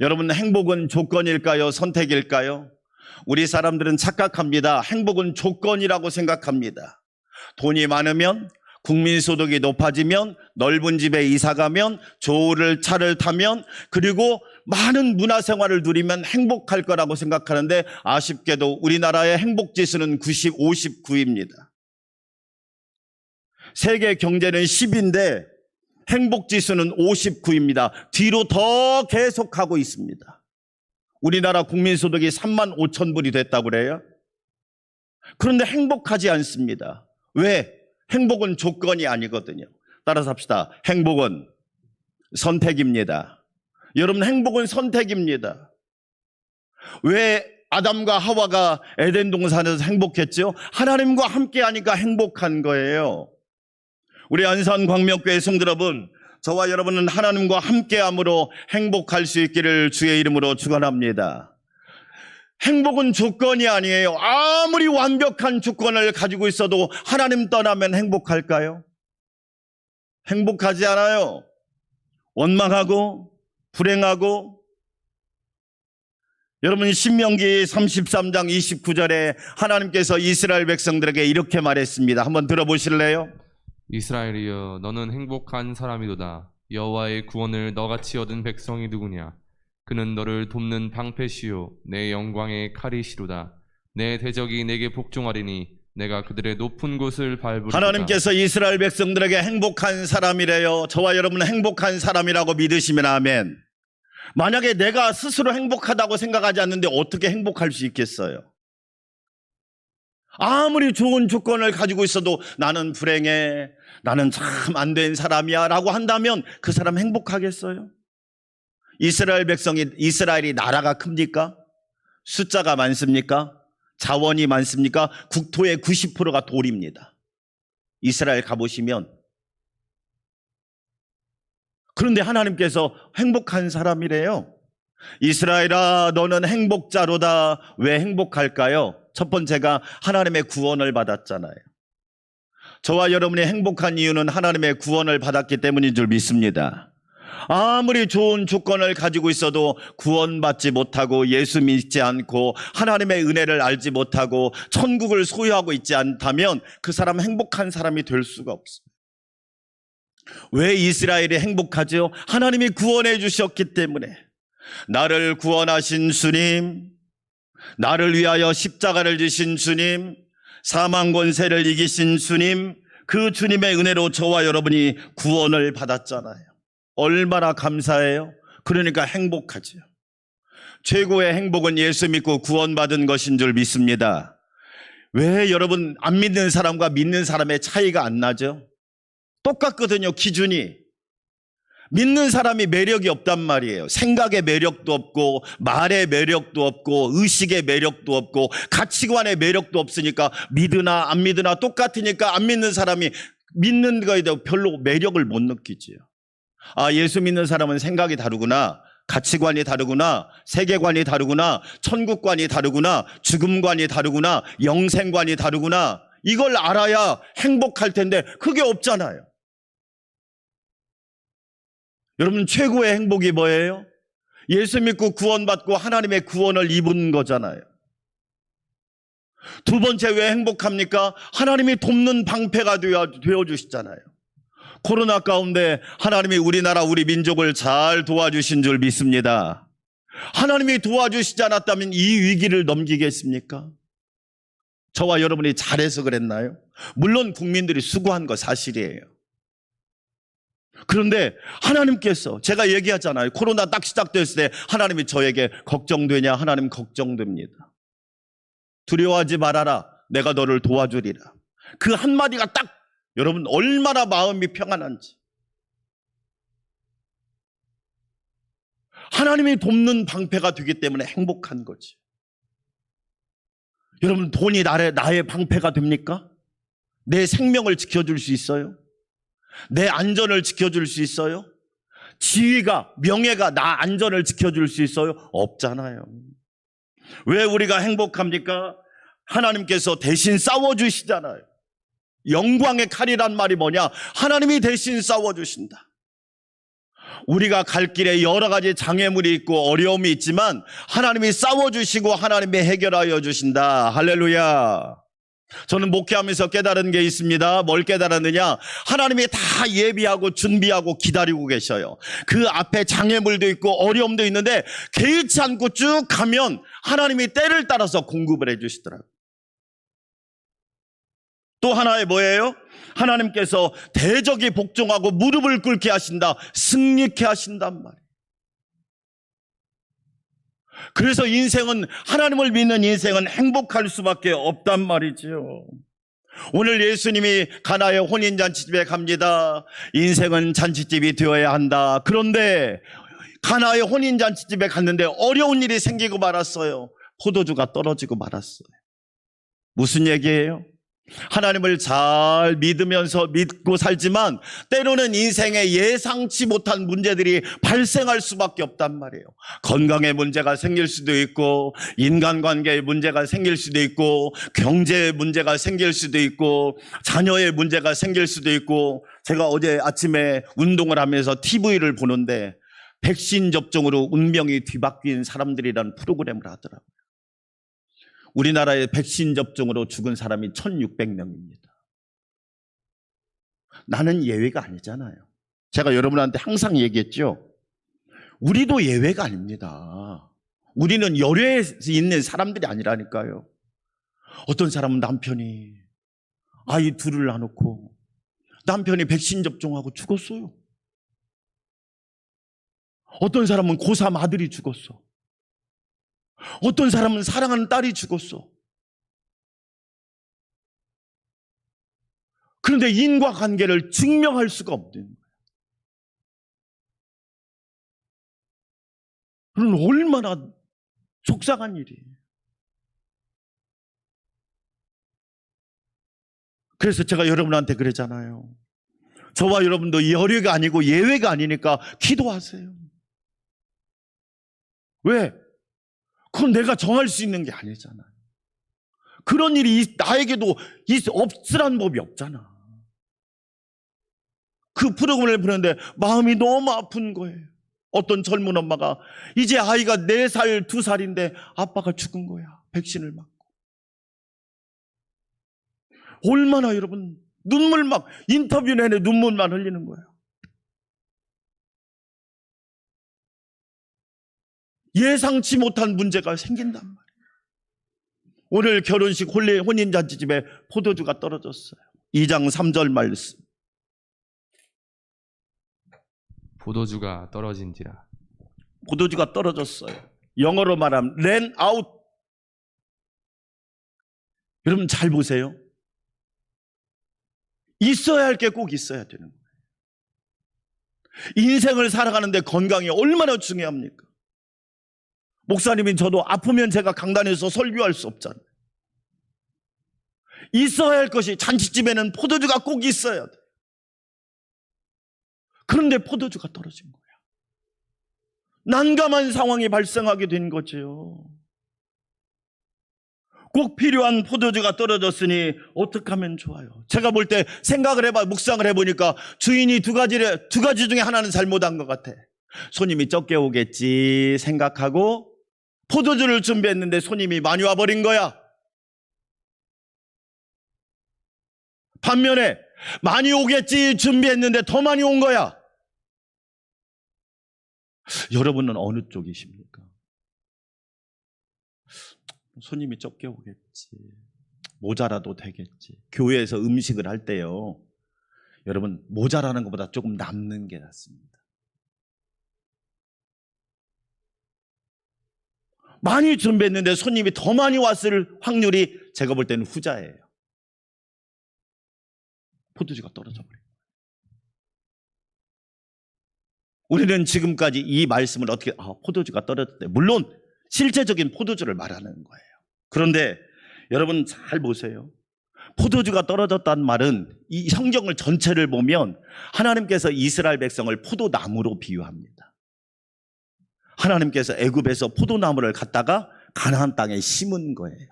여러분, 행복은 조건일까요? 선택일까요? 우리 사람들은 착각합니다. 행복은 조건이라고 생각합니다. 돈이 많으면, 국민소득이 높아지면, 넓은 집에 이사가면, 좋은 차를 타면, 그리고 많은 문화생활을 누리면 행복할 거라고 생각하는데 아쉽게도 우리나라의 행복지수는 59입니다. 세계 경제는 10인데 행복지수는 59입니다. 뒤로 더 계속하고 있습니다. 우리나라 국민소득이 3만 5천 불이 됐다고 그래요. 그런데 행복하지 않습니다. 왜? 행복은 조건이 아니거든요. 따라서 합시다. 행복은 선택입니다. 여러분, 행복은 선택입니다. 왜 아담과 하와가 에덴 동산에서 행복했죠? 하나님과 함께 하니까 행복한 거예요. 우리 안산 광명교회 성도 여러분, 저와 여러분은 하나님과 함께함으로 행복할 수 있기를 주의 이름으로 축원합니다. 행복은 조건이 아니에요. 아무리 완벽한 조건을 가지고 있어도 하나님 떠나면 행복할까요? 행복하지 않아요. 원망하고 불행하고. 여러분, 신명기 33장 29절에 하나님께서 이스라엘 백성들에게 이렇게 말했습니다. 한번 들어보실래요? 이스라엘이여 너는 행복한 사람이도다. 여호와의 구원을 너같이 얻은 백성이 누구냐? 그는 너를 돕는 방패시요 내 영광의 칼이시로다. 내 대적이 내게 복종하리니 내가 그들의 높은 곳을 밟으리로다. 하나님께서 이스라엘 백성들에게 행복한 사람이래요. 저와 여러분은 행복한 사람이라고 믿으시면 아멘. 만약에 내가 스스로 행복하다고 생각하지 않는데 어떻게 행복할 수 있겠어요? 아무리 좋은 조건을 가지고 있어도 나는 불행해, 나는 참 안 된 사람이야 라고 한다면 그 사람 행복하겠어요? 이스라엘이 나라가 큽니까? 숫자가 많습니까? 자원이 많습니까? 국토의 90%가 돌입니다. 이스라엘 가보시면. 그런데 하나님께서 행복한 사람이래요. 이스라엘아 너는 행복자로다. 왜 행복할까요? 첫 번째가 하나님의 구원을 받았잖아요. 저와 여러분이 행복한 이유는 하나님의 구원을 받았기 때문인 줄 믿습니다. 아무리 좋은 조건을 가지고 있어도 구원받지 못하고 예수 믿지 않고 하나님의 은혜를 알지 못하고 천국을 소유하고 있지 않다면 그 사람은 행복한 사람이 될 수가 없습니다. 왜 이스라엘이 행복하죠? 하나님이 구원해 주셨기 때문에. 나를 구원하신 주님, 나를 위하여 십자가를 지신 주님, 사망 권세를 이기신 주님, 그 주님의 은혜로 저와 여러분이 구원을 받았잖아요. 얼마나 감사해요? 그러니까 행복하죠. 최고의 행복은 예수 믿고 구원받은 것인 줄 믿습니다. 왜 여러분 안 믿는 사람과 믿는 사람의 차이가 안 나죠? 똑같거든요, 기준이. 믿는 사람이 매력이 없단 말이에요. 생각의 매력도 없고 말의 매력도 없고 의식의 매력도 없고 가치관의 매력도 없으니까 믿으나 안 믿으나 똑같으니까 안 믿는 사람이 믿는 거에 대해 별로 매력을 못 느끼지요. 아, 예수 믿는 사람은 생각이 다르구나, 가치관이 다르구나, 세계관이 다르구나, 천국관이 다르구나, 죽음관이 다르구나, 영생관이 다르구나, 이걸 알아야 행복할 텐데 그게 없잖아요. 여러분, 최고의 행복이 뭐예요? 예수 믿고 구원받고 하나님의 구원을 입은 거잖아요. 두 번째 왜 행복합니까? 하나님이 돕는 방패가 되어주시잖아요. 코로나 가운데 하나님이 우리나라 우리 민족을 잘 도와주신 줄 믿습니다. 하나님이 도와주시지 않았다면 이 위기를 넘기겠습니까? 저와 여러분이 잘해서 그랬나요? 물론 국민들이 수고한 거 사실이에요. 그런데 하나님께서, 제가 얘기하잖아요. 코로나 딱 시작됐을 때 하나님이 저에게 걱정되냐? 하나님 걱정됩니다. 두려워하지 말아라. 내가 너를 도와주리라. 그 한마디가 딱, 여러분 얼마나 마음이 평안한지. 하나님이 돕는 방패가 되기 때문에 행복한 거지. 여러분, 돈이 나의 방패가 됩니까? 내 생명을 지켜줄 수 있어요? 내 안전을 지켜줄 수 있어요? 지위가, 명예가 나 안전을 지켜줄 수 있어요? 없잖아요. 왜 우리가 행복합니까? 하나님께서 대신 싸워주시잖아요. 영광의 칼이란 말이 뭐냐? 하나님이 대신 싸워주신다. 우리가 갈 길에 여러 가지 장애물이 있고 어려움이 있지만 하나님이 싸워주시고 하나님이 해결하여 주신다. 할렐루야. 저는 목회하면서 깨달은 게 있습니다. 뭘 깨달았느냐? 하나님이 다 예비하고 준비하고 기다리고 계셔요. 그 앞에 장애물도 있고 어려움도 있는데 개의치 않고 쭉 가면 하나님이 때를 따라서 공급을 해주시더라고요. 또 하나의 뭐예요? 하나님께서 대적이 복종하고 무릎을 꿇게 하신다. 승리케 하신단 말이에요. 그래서 인생은, 하나님을 믿는 인생은 행복할 수밖에 없단 말이죠. 오늘 예수님이 가나의 혼인잔치집에 갑니다. 인생은 잔치집이 되어야 한다. 그런데 가나의 혼인잔치집에 갔는데 어려운 일이 생기고 말았어요. 포도주가 떨어지고 말았어요. 무슨 얘기예요? 하나님을 잘 믿고 살지만 때로는 인생에 예상치 못한 문제들이 발생할 수밖에 없단 말이에요. 건강에 문제가 생길 수도 있고, 인간관계에 문제가 생길 수도 있고, 경제에 문제가 생길 수도 있고, 자녀의 문제가 생길 수도 있고. 제가 어제 아침에 운동을 하면서 TV를 보는데 백신 접종으로 운명이 뒤바뀐 사람들이라는 프로그램을 하더라고요. 우리나라의 백신 접종으로 죽은 사람이 1600명입니다. 나는 예외가 아니잖아요. 제가 여러분한테 항상 얘기했죠. 우리도 예외가 아닙니다. 우리는 열외에 있는 사람들이 아니라니까요. 어떤 사람은 남편이 아이 둘을 낳아놓고 남편이 백신 접종하고 죽었어요. 어떤 사람은 고3 아들이 죽었어. 어떤 사람은 사랑하는 딸이 죽었어. 그런데 인과관계를 증명할 수가 없는 거예요. 그럼 얼마나 속상한 일이에요. 그래서 제가 여러분한테 그러잖아요. 저와 여러분도 열외가 아니고 예외가 아니니까 기도하세요. 왜? 그건 내가 정할 수 있는 게 아니잖아요. 그런 일이 나에게도 없으란 법이 없잖아. 그 프로그램을 보는데 마음이 너무 아픈 거예요. 어떤 젊은 엄마가 이제 아이가 4살, 2살인데 아빠가 죽은 거야. 백신을 맞고. 얼마나 여러분 눈물 막 인터뷰 내내 눈물만 흘리는 거예요. 예상치 못한 문제가 생긴단 말이에요. 오늘 결혼식 혼인잔치집에 포도주가 떨어졌어요. 2장 3절 말씀. 포도주가 떨어진지라. 포도주가 떨어졌어요. 영어로 말하면 ran out. 여러분 잘 보세요. 있어야 할 게 꼭 있어야 되는 거예요. 인생을 살아가는데 건강이 얼마나 중요합니까? 목사님인 저도 아프면 제가 강단에서 설교할 수 없잖아요. 있어야 할 것이, 잔치집에는 포도주가 꼭 있어야 돼. 그런데 포도주가 떨어진 거야. 난감한 상황이 발생하게 된 거죠. 꼭 필요한 포도주가 떨어졌으니 어떻게 하면 좋아요? 제가 볼 때 묵상을 해보니까 주인이 두 가지 중에 하나는 잘못한 것 같아. 손님이 적게 오겠지 생각하고 포도주를 준비했는데 손님이 많이 와버린 거야. 반면에 많이 오겠지 준비했는데 더 많이 온 거야. 여러분은 어느 쪽이십니까? 손님이 적게 오겠지, 모자라도 되겠지. 교회에서 음식을 할 때요, 여러분, 모자라는 것보다 조금 남는 게 낫습니다. 많이 준비했는데 손님이 더 많이 왔을 확률이 제가 볼 때는 후자예요. 포도주가 떨어져 버려요. 우리는 지금까지 이 말씀을 어떻게, 포도주가 떨어졌대. 물론 실제적인 포도주를 말하는 거예요. 그런데 여러분 잘 보세요. 포도주가 떨어졌다는 말은 이 성경을 전체를 보면 하나님께서 이스라엘 백성을 포도나무로 비유합니다. 하나님께서 애굽에서 포도나무를 갖다가 가나안 땅에 심은 거예요.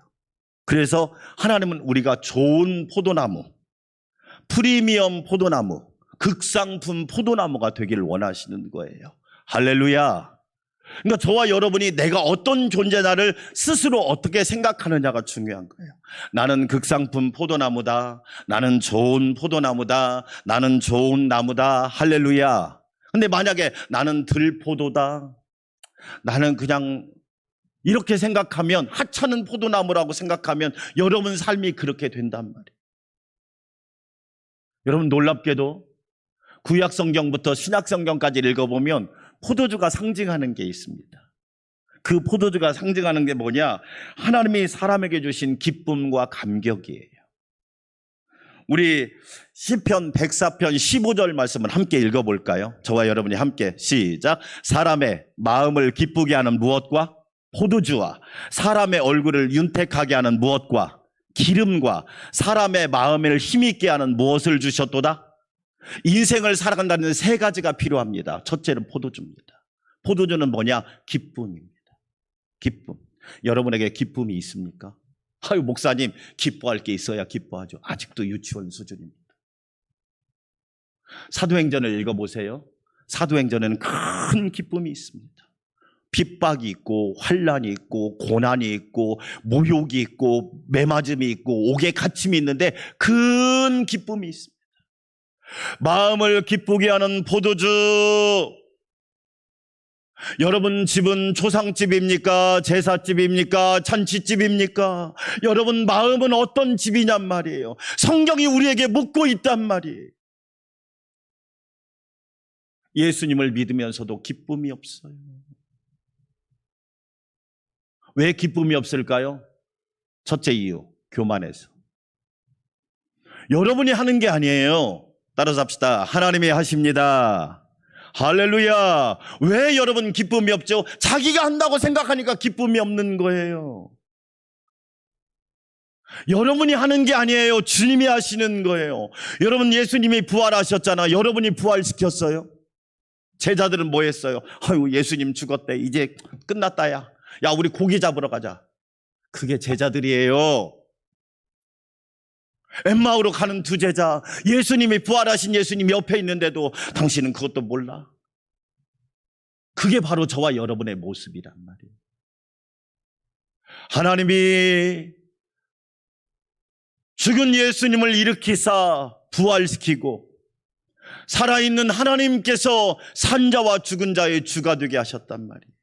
그래서 하나님은 우리가 좋은 포도나무, 프리미엄 포도나무, 극상품 포도나무가 되기를 원하시는 거예요. 할렐루야. 그러니까 저와 여러분이 내가 어떤 존재나를 스스로 어떻게 생각하느냐가 중요한 거예요. 나는 극상품 포도나무다. 나는 좋은 포도나무다. 나는 좋은 나무다. 할렐루야. 근데 만약에 나는 들포도다. 나는 그냥 이렇게 생각하면, 하찮은 포도나무라고 생각하면 여러분 삶이 그렇게 된단 말이에요. 여러분 놀랍게도 구약 성경부터 신약 성경까지 읽어보면 포도주가 상징하는 게 있습니다. 그 포도주가 상징하는 게 뭐냐? 하나님이 사람에게 주신 기쁨과 감격이에요. 우리 시편 104편 15절 말씀을 함께 읽어볼까요? 저와 여러분이 함께 시작. 사람의 마음을 기쁘게 하는 무엇과? 포도주와 사람의 얼굴을 윤택하게 하는 무엇과? 기름과 사람의 마음을 힘있게 하는 무엇을 주셨도다? 인생을 살아간다는 세 가지가 필요합니다. 첫째는 포도주입니다. 포도주는 뭐냐? 기쁨입니다. 기쁨. 여러분에게 기쁨이 있습니까? 아유, 목사님, 기뻐할 게 있어야 기뻐하죠. 아직도 유치원 수준입니다. 사도행전을 읽어보세요. 사도행전에는 큰 기쁨이 있습니다. 핍박이 있고 환난이 있고 고난이 있고 모욕이 있고 매맞음이 있고 옥에 갇힘이 있는데 큰 기쁨이 있습니다. 마음을 기쁘게 하는 포도주. 여러분 집은 조상집입니까? 제사집입니까? 잔치집입니까? 여러분 마음은 어떤 집이냔 말이에요. 성경이 우리에게 묻고 있단 말이에요. 예수님을 믿으면서도 기쁨이 없어요. 왜 기쁨이 없을까요? 첫째 이유, 교만해서. 여러분이 하는 게 아니에요. 따라서 합시다. 하나님이 하십니다. 할렐루야. 왜 여러분 기쁨이 없죠? 자기가 한다고 생각하니까 기쁨이 없는 거예요. 여러분이 하는 게 아니에요. 주님이 하시는 거예요. 여러분 예수님이 부활하셨잖아. 여러분이 부활시켰어요? 제자들은 뭐 했어요? 아유, 예수님 죽었대. 이제 끝났다. 야, 우리 고기 잡으러 가자. 그게 제자들이에요. 엠마오로 가는 두 제자, 예수님이 부활하신 예수님 옆에 있는데도 당신은 그것도 몰라? 그게 바로 저와 여러분의 모습이란 말이에요. 하나님이 죽은 예수님을 일으키사 부활시키고 살아있는 하나님께서 산자와 죽은 자의 주가 되게 하셨단 말이에요.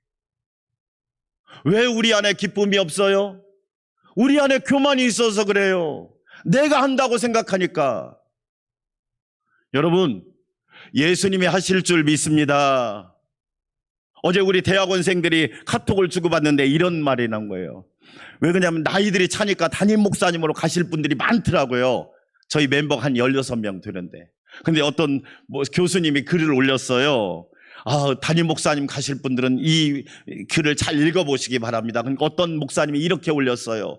왜 우리 안에 기쁨이 없어요? 우리 안에 교만이 있어서 그래요. 내가 한다고 생각하니까. 여러분, 예수님이 하실 줄 믿습니다. 어제 우리 대학원생들이 카톡을 주고받는데 이런 말이 나온 거예요. 왜 그러냐면 나이들이 차니까 담임 목사님으로 가실 분들이 많더라고요. 저희 멤버가 한 16명 되는데 근데 어떤 교수님이 글을 올렸어요. 담임 목사님 가실 분들은 이 글을 잘 읽어보시기 바랍니다. 그러니까 어떤 목사님이 이렇게 올렸어요.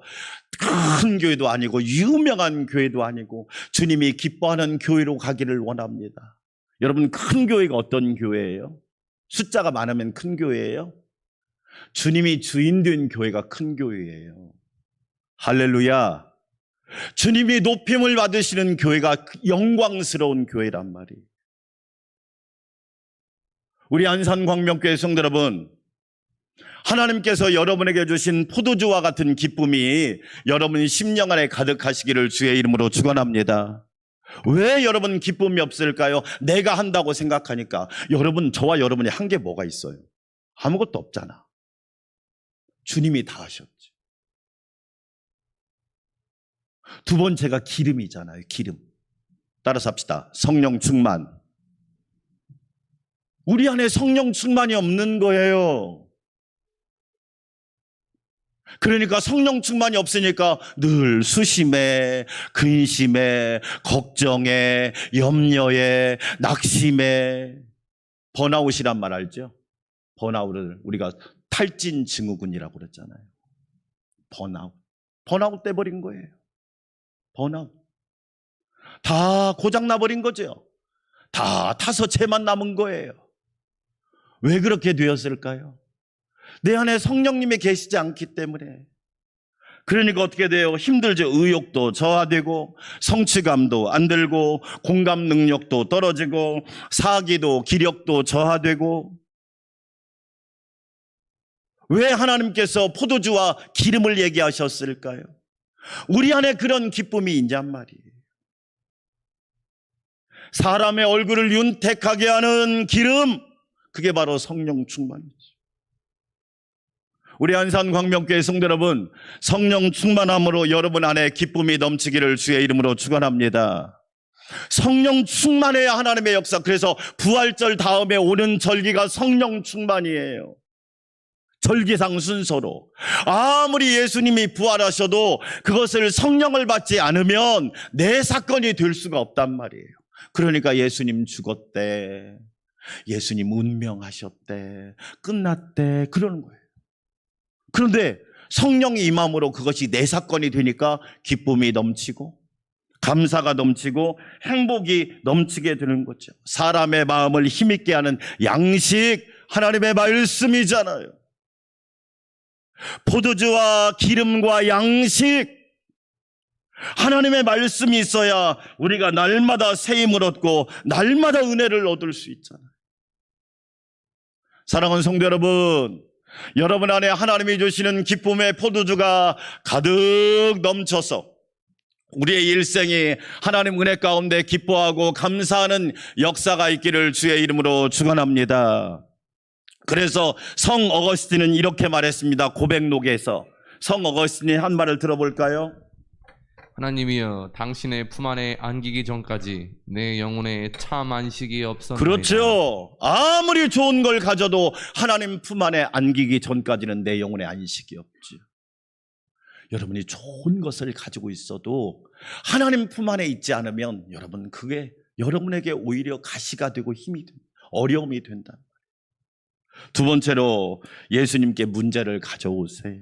큰 교회도 아니고 유명한 교회도 아니고 주님이 기뻐하는 교회로 가기를 원합니다. 여러분, 큰 교회가 어떤 교회예요? 숫자가 많으면 큰 교회예요? 주님이 주인 된 교회가 큰 교회예요. 할렐루야. 주님이 높임을 받으시는 교회가 영광스러운 교회란 말이에요. 우리 안산광명교회 성도 여러분, 하나님께서 여러분에게 주신 포도주와 같은 기쁨이 여러분 심령 안에 가득하시기를 주의 이름으로 축원합니다. 왜 여러분 기쁨이 없을까요? 내가 한다고 생각하니까. 여러분, 저와 여러분이 한 게 뭐가 있어요? 아무것도 없잖아. 주님이 다 하셨지. 두 번째가 기름이잖아요. 기름. 따라서 합시다. 성령 충만. 우리 안에 성령 충만이 없는 거예요. 그러니까 성령 충만이 없으니까 늘 수심에, 근심에, 걱정에, 염려에, 낙심에, 번아웃이란 말 알죠? 번아웃을 우리가 탈진 증후군이라고 그랬잖아요. 번아웃 돼버린 거예요. 번아웃. 다 고장나버린 거죠. 다 타서 죄만 남은 거예요. 왜 그렇게 되었을까요? 내 안에 성령님이 계시지 않기 때문에. 그러니까 어떻게 돼요? 힘들죠. 의욕도 저하되고 성취감도 안 들고 공감 능력도 떨어지고 사기도 기력도 저하되고. 왜 하나님께서 포도주와 기름을 얘기하셨을까요? 우리 안에 그런 기쁨이 있냔 말이에요. 사람의 얼굴을 윤택하게 하는 기름, 그게 바로 성령 충만이죠. 우리 안산광명교회 성도 여러분, 성령 충만함으로 여러분 안에 기쁨이 넘치기를 주의 이름으로 축원합니다. 성령 충만해야 하나님의 역사. 그래서 부활절 다음에 오는 절기가 성령 충만이에요. 절기상 순서로. 아무리 예수님이 부활하셔도 그것을 성령을 받지 않으면 내 사건이 될 수가 없단 말이에요. 그러니까 예수님 죽었대, 예수님 운명하셨대, 끝났대, 그러는 거예요. 그런데 성령이 임함으로 그것이 내 사건이 되니까 기쁨이 넘치고 감사가 넘치고 행복이 넘치게 되는 거죠. 사람의 마음을 힘있게 하는 양식, 하나님의 말씀이잖아요. 포도주와 기름과 양식, 하나님의 말씀이 있어야 우리가 날마다 새 힘을 얻고 날마다 은혜를 얻을 수 있잖아요. 사랑하는 성도 여러분, 여러분 안에 하나님이 주시는 기쁨의 포도주가 가득 넘쳐서 우리의 일생이 하나님 은혜 가운데 기뻐하고 감사하는 역사가 있기를 주의 이름으로 축원합니다. 그래서 성 어거스틴은 이렇게 말했습니다. 고백록에서 성 어거스틴이 한 말을 들어볼까요? 하나님이여, 당신의 품 안에 안기기 전까지 내 영혼에 참 안식이 없었나이다. 그렇죠. 아무리 좋은 걸 가져도 하나님 품 안에 안기기 전까지는 내 영혼에 안식이 없죠. 여러분이 좋은 것을 가지고 있어도 하나님 품 안에 있지 않으면 여러분, 그게 여러분에게 오히려 가시가 되고 힘이 됩니다. 어려움이 된다. 두 번째로 예수님께 문제를 가져오세요.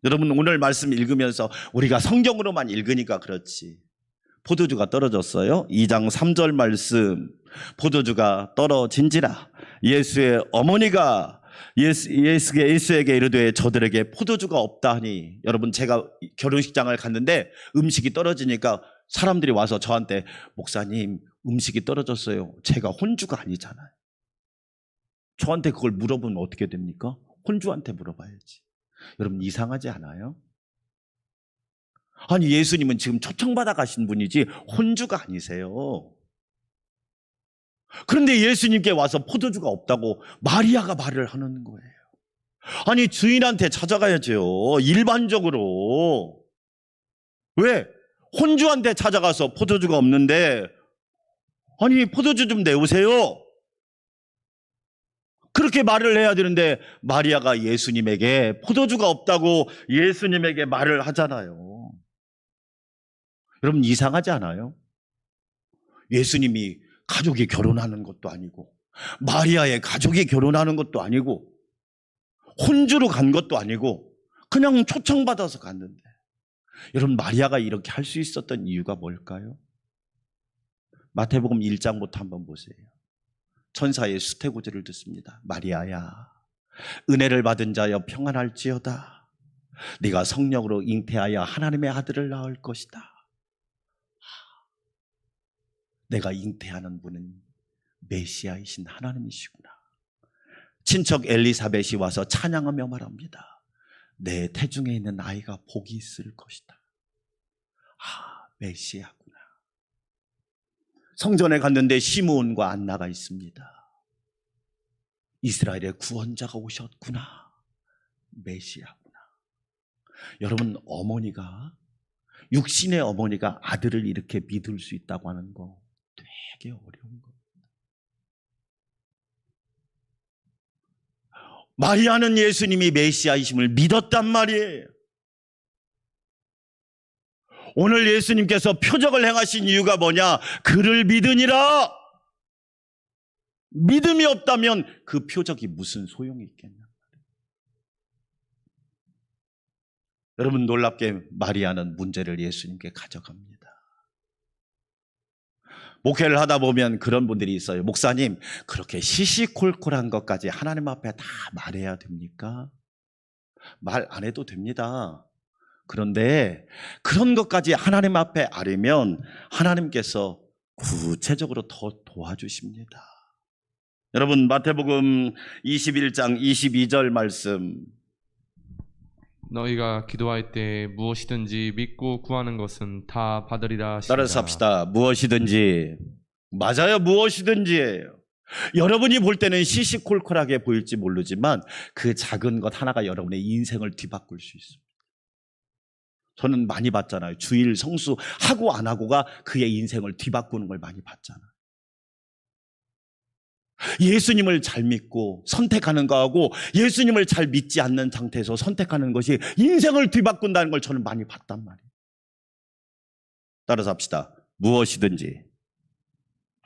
여러분, 오늘 말씀 읽으면서 우리가 성경으로만 읽으니까 그렇지, 포도주가 떨어졌어요. 2장 3절 말씀, 포도주가 떨어진지라 예수의 어머니가 예수에게 이르되 저들에게 포도주가 없다 하니. 여러분, 제가 결혼식장을 갔는데 음식이 떨어지니까 사람들이 와서 저한테, 목사님 음식이 떨어졌어요. 제가 혼주가 아니잖아요. 저한테 그걸 물어보면 어떻게 됩니까? 혼주한테 물어봐야지. 여러분, 이상하지 않아요? 아니, 예수님은 지금 초청받아 가신 분이지 혼주가 아니세요. 그런데 예수님께 와서 포도주가 없다고 마리아가 말을 하는 거예요. 아니, 주인한테 찾아가야죠. 일반적으로. 왜? 혼주한테 찾아가서 포도주가 없는데, 아니, 포도주 좀 내오세요, 그렇게 말을 해야 되는데 마리아가 예수님에게 포도주가 없다고 예수님에게 말을 하잖아요. 여러분, 이상하지 않아요? 예수님이 가족이 결혼하는 것도 아니고 마리아의 가족이 결혼하는 것도 아니고 혼주로 간 것도 아니고 그냥 초청받아서 갔는데, 여러분 마리아가 이렇게 할 수 있었던 이유가 뭘까요? 마태복음 1장부터 한번 보세요. 천사의 수태고지를 듣습니다. 마리아야, 은혜를 받은 자여 평안할지어다. 네가 성령으로 잉태하여 하나님의 아들을 낳을 것이다. 내가 잉태하는 분은 메시아이신 하나님이시구나. 친척 엘리사벳이 와서 찬양하며 말합니다. 내 태중에 있는 아이가 복이 있을 것이다. 메시아구나. 성전에 갔는데 시므온과 안나가 있습니다. 이스라엘의 구원자가 오셨구나. 메시아구나. 여러분, 어머니가, 육신의 어머니가 아들을 이렇게 믿을 수 있다고 하는 거 되게 어려운 겁니다. 마리아는 예수님이 메시아이심을 믿었단 말이에요. 오늘 예수님께서 표적을 행하신 이유가 뭐냐? 그를 믿으니라. 믿음이 없다면 그 표적이 무슨 소용이 있겠냐? 여러분, 놀랍게 마리아는 문제를 예수님께 가져갑니다. 목회를 하다 보면 그런 분들이 있어요. 목사님, 그렇게 시시콜콜한 것까지 하나님 앞에 다 말해야 됩니까? 말 안 해도 됩니다. 그런데 그런 것까지 하나님 앞에 아뢰면 하나님께서 구체적으로 더 도와주십니다. 여러분, 마태복음 21장 22절 말씀, 너희가 기도할 때 무엇이든지 믿고 구하는 것은 다 받으리라 하시니라. 따라서 합시다. 무엇이든지. 맞아요. 무엇이든지예요. 여러분이 볼 때는 시시콜콜하게 보일지 모르지만 그 작은 것 하나가 여러분의 인생을 뒤바꿀 수 있습니다. 저는 많이 봤잖아요. 주일 성수 하고 안 하고가 그의 인생을 뒤바꾸는 걸 많이 봤잖아요. 예수님을 잘 믿고 선택하는 거하고 예수님을 잘 믿지 않는 상태에서 선택하는 것이 인생을 뒤바꾼다는 걸 저는 많이 봤단 말이에요. 따라서 합시다. 무엇이든지.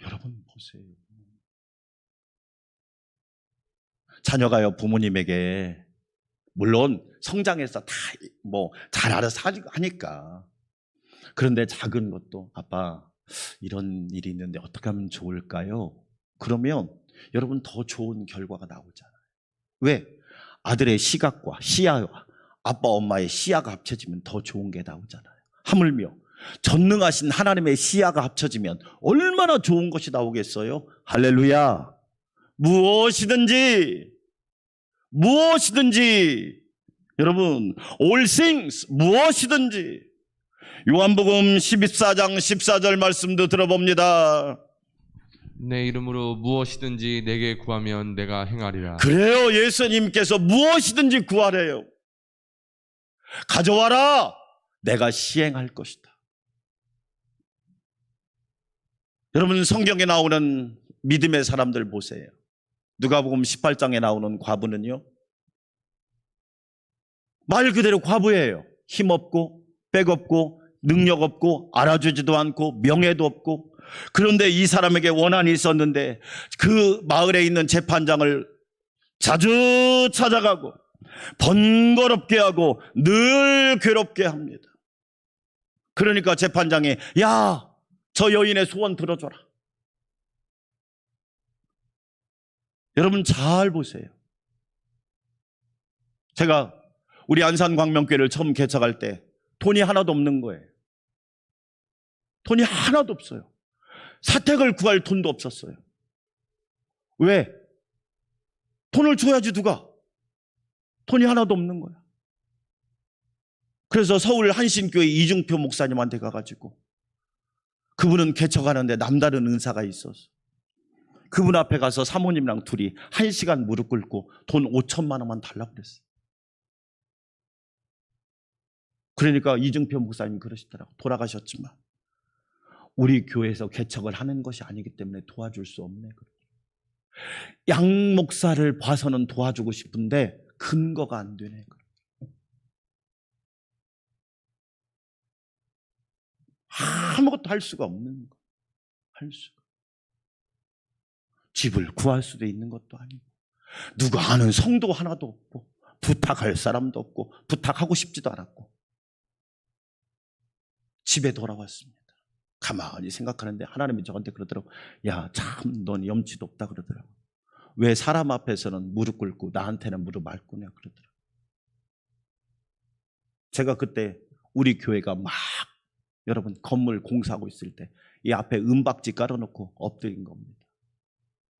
여러분 보세요. 자녀가요, 부모님에게 물론 성장해서 다 잘 알아서 하니까, 그런데 작은 것도 아빠 이런 일이 있는데 어떻게 하면 좋을까요? 그러면 여러분 더 좋은 결과가 나오잖아요. 왜? 아들의 시각과 시야와 아빠 엄마의 시야가 합쳐지면 더 좋은 게 나오잖아요. 하물며 전능하신 하나님의 시야가 합쳐지면 얼마나 좋은 것이 나오겠어요? 할렐루야. 무엇이든지 여러분, all things, 무엇이든지. 요한복음 14장 14절 말씀도 들어봅니다. 내 이름으로 무엇이든지 내게 구하면 내가 행하리라. 그래요. 예수님께서 무엇이든지 구하래요. 가져와라. 내가 시행할 것이다. 여러분, 성경에 나오는 믿음의 사람들 보세요. 누가복음 18장에 나오는 과부는요, 말 그대로 과부예요. 힘없고 백없고 능력 없고 알아주지도 않고 명예도 없고. 그런데 이 사람에게 원한이 있었는데 그 마을에 있는 재판장을 자주 찾아가고 번거롭게 하고 늘 괴롭게 합니다. 그러니까 재판장이, 야, 저 여인의 소원 들어줘라. 여러분 잘 보세요. 제가 우리 안산광명교회를 처음 개척할 때 돈이 하나도 없는 거예요. 돈이 하나도 없어요. 사택을 구할 돈도 없었어요. 왜? 돈을 줘야지 누가. 돈이 하나도 없는 거야. 그래서 서울 한신교회 이중표 목사님한테 가가지고, 그분은 개척하는데 남다른 은사가 있어서 그분 앞에 가서 사모님이랑 둘이 1시간 무릎 꿇고 돈 5천만 원만 달라고 그랬어요. 그러니까 이중표 목사님 그러시더라고. 돌아가셨지만 우리 교회에서 개척을 하는 것이 아니기 때문에 도와줄 수 없네. 양 목사를 봐서는 도와주고 싶은데 근거가 안 되네. 아무것도 할 수가 없는 거. 할 수가. 집을 구할 수도 있는 것도 아니고, 누가 아는 성도 하나도 없고, 부탁할 사람도 없고, 부탁하고 싶지도 않았고, 집에 돌아왔습니다. 가만히 생각하는데 하나님이 저한테 그러더라고. 야, 참 넌 염치도 없다 그러더라고. 왜 사람 앞에서는 무릎 꿇고 나한테는 무릎 안 꿇냐 그러더라고. 제가 그때 우리 교회가 막 여러분 건물 공사하고 있을 때 이 앞에 은박지 깔아놓고 엎드린 겁니다.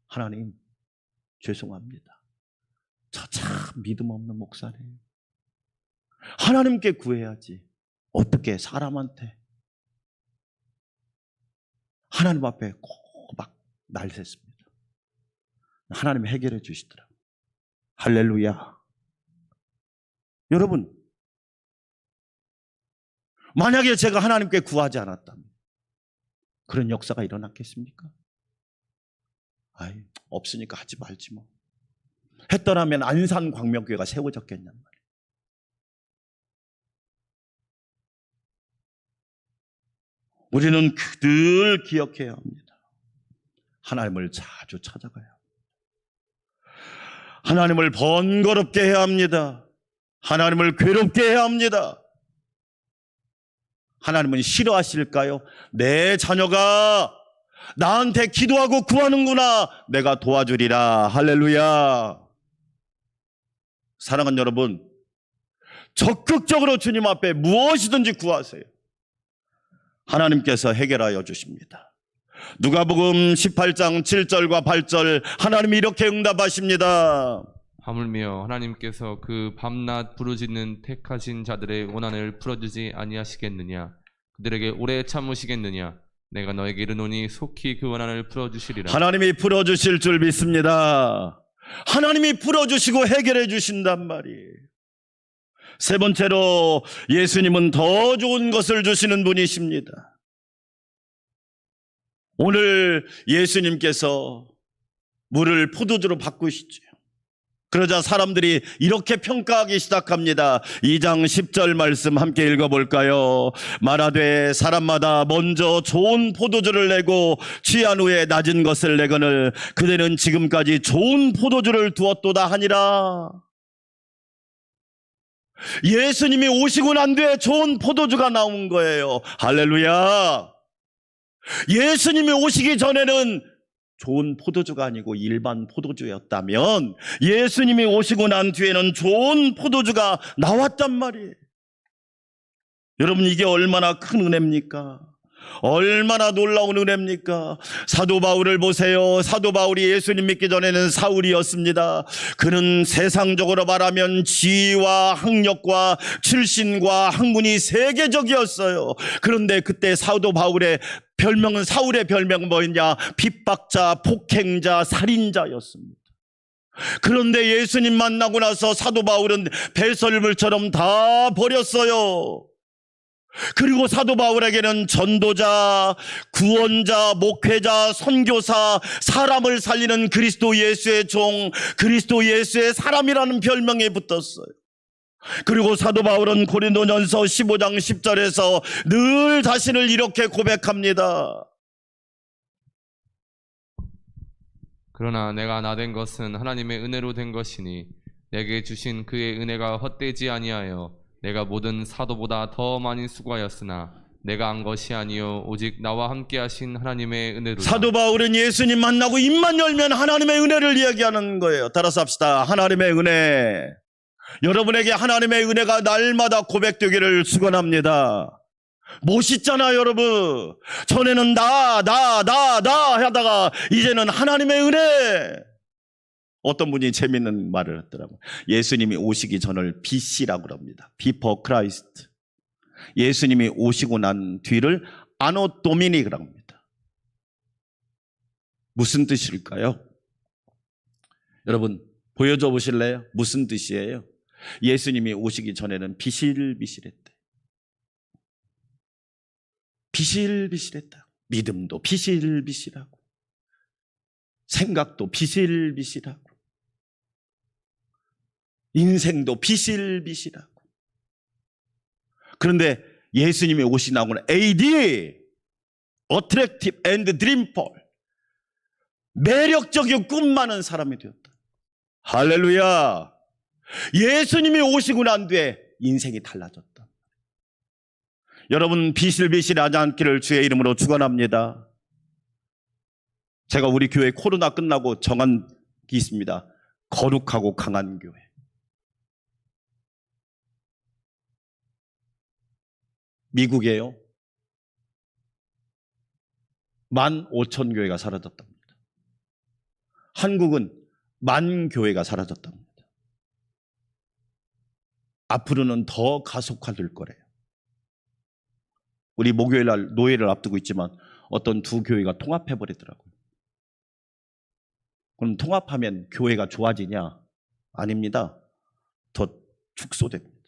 하나님 죄송합니다. 저 참 믿음 없는 목사네요. 하나님께 구해야지 어떻게 사람한테. 하나님 앞에 막 날샜습니다. 하나님이 해결해 주시더라고요. 할렐루야. 여러분, 만약에 제가 하나님께 구하지 않았다면 그런 역사가 일어났겠습니까? 아이, 없으니까 하지 말지 뭐. 했더라면 안산광명교회가 세워졌겠냔 말이에요. 우리는 늘 기억해야 합니다. 하나님을 자주 찾아가야 합니다. 하나님을 번거롭게 해야 합니다. 하나님을 괴롭게 해야 합니다. 하나님은 싫어하실까요? 내 자녀가 나한테 기도하고 구하는구나. 내가 도와주리라. 할렐루야. 사랑하는 여러분, 적극적으로 주님 앞에 무엇이든지 구하세요. 하나님께서 해결하여 주십니다. 누가복음 18장 7절과 8절 하나님이 이렇게 응답하십니다. 하물며 하나님께서 그 밤낮 부르짖는 택하신 자들의 원한을 풀어주지 아니하시겠느냐? 그들에게 오래 참으시겠느냐? 내가 너에게 이르노니 속히 그 원한을 풀어주시리라. 하나님이 풀어주실 줄 믿습니다. 하나님이 풀어주시고 해결해 주신단 말이에요. 세 번째로 예수님은 더 좋은 것을 주시는 분이십니다. 오늘 예수님께서 물을 포도주로 바꾸시죠. 그러자 사람들이 이렇게 평가하기 시작합니다. 2장 10절 말씀 함께 읽어볼까요? 말하되 사람마다 먼저 좋은 포도주를 내고 취한 후에 낮은 것을 내거늘 그대는 지금까지 좋은 포도주를 두었도다 하니라. 예수님이 오시고 난 뒤에 좋은 포도주가 나온 거예요. 할렐루야. 예수님이 오시기 전에는 좋은 포도주가 아니고 일반 포도주였다면 예수님이 오시고 난 뒤에는 좋은 포도주가 나왔단 말이에요. 여러분, 이게 얼마나 큰 은혜입니까? 얼마나 놀라운 은혜입니까? 사도 바울을 보세요. 사도 바울이 예수님 믿기 전에는 사울이었습니다. 그는 세상적으로 말하면 지위와 학력과 출신과 학문이 세계적이었어요. 그런데 그때 사도 바울의 별명은, 사울의 별명은 뭐였냐? 핍박자, 폭행자, 살인자였습니다. 그런데 예수님 만나고 나서 사도 바울은 배설물처럼 다 버렸어요. 그리고 사도 바울에게는 전도자, 구원자, 목회자, 선교사, 사람을 살리는 그리스도 예수의 종, 그리스도 예수의 사람이라는 별명이 붙었어요. 그리고 사도 바울은 고린도전서 15장 10절에서 늘 자신을 이렇게 고백합니다. 그러나 내가 나된 것은 하나님의 은혜로 된 것이니 내게 주신 그의 은혜가 헛되지 아니하여 내가 모든 사도보다 더 많이 수고하였으나 내가 한 것이 아니요 오직 나와 함께 하신 하나님의 은혜로. 사도 바울은 예수님 만나고 입만 열면 하나님의 은혜를 이야기하는 거예요. 따라서 합시다. 하나님의 은혜. 여러분에게 하나님의 은혜가 날마다 고백되기를 축원합니다. 멋있잖아요, 여러분. 전에는 나 하다가 이제는 하나님의 은혜. 어떤 분이 재밌는 말을 했더라고요. 예수님이 오시기 전을 BC라고 합니다. Before Christ. 예수님이 오시고 난 뒤를 아노 도미니라고 합니다. 무슨 뜻일까요? 여러분, 보여줘 보실래요? 무슨 뜻이에요? 예수님이 오시기 전에는 비실비실했대. 비실비실했다. 믿음도 비실비실하고 생각도 비실비실하고 인생도 비실비실하고. 그런데 예수님이 오시나고는 AD attractive and dreamful. 매력적이고 꿈 많은 사람이 되었다. 할렐루야. 예수님이 오시고 난 뒤에 인생이 달라졌다. 여러분, 비실비실하지 않기를 주의 이름으로 축원합니다. 제가 우리 교회 코로나 끝나고 정한 게 있습니다. 거룩하고 강한 교회. 미국에요, 15,000교회가 사라졌답니다. 한국은 10,000교회가 사라졌답니다. 앞으로는 더 가속화될 거래요. 우리 목요일 날 노예를 앞두고 있지만 어떤 두 교회가 통합해버리더라고요. 그럼 통합하면 교회가 좋아지냐? 아닙니다. 더 축소됩니다.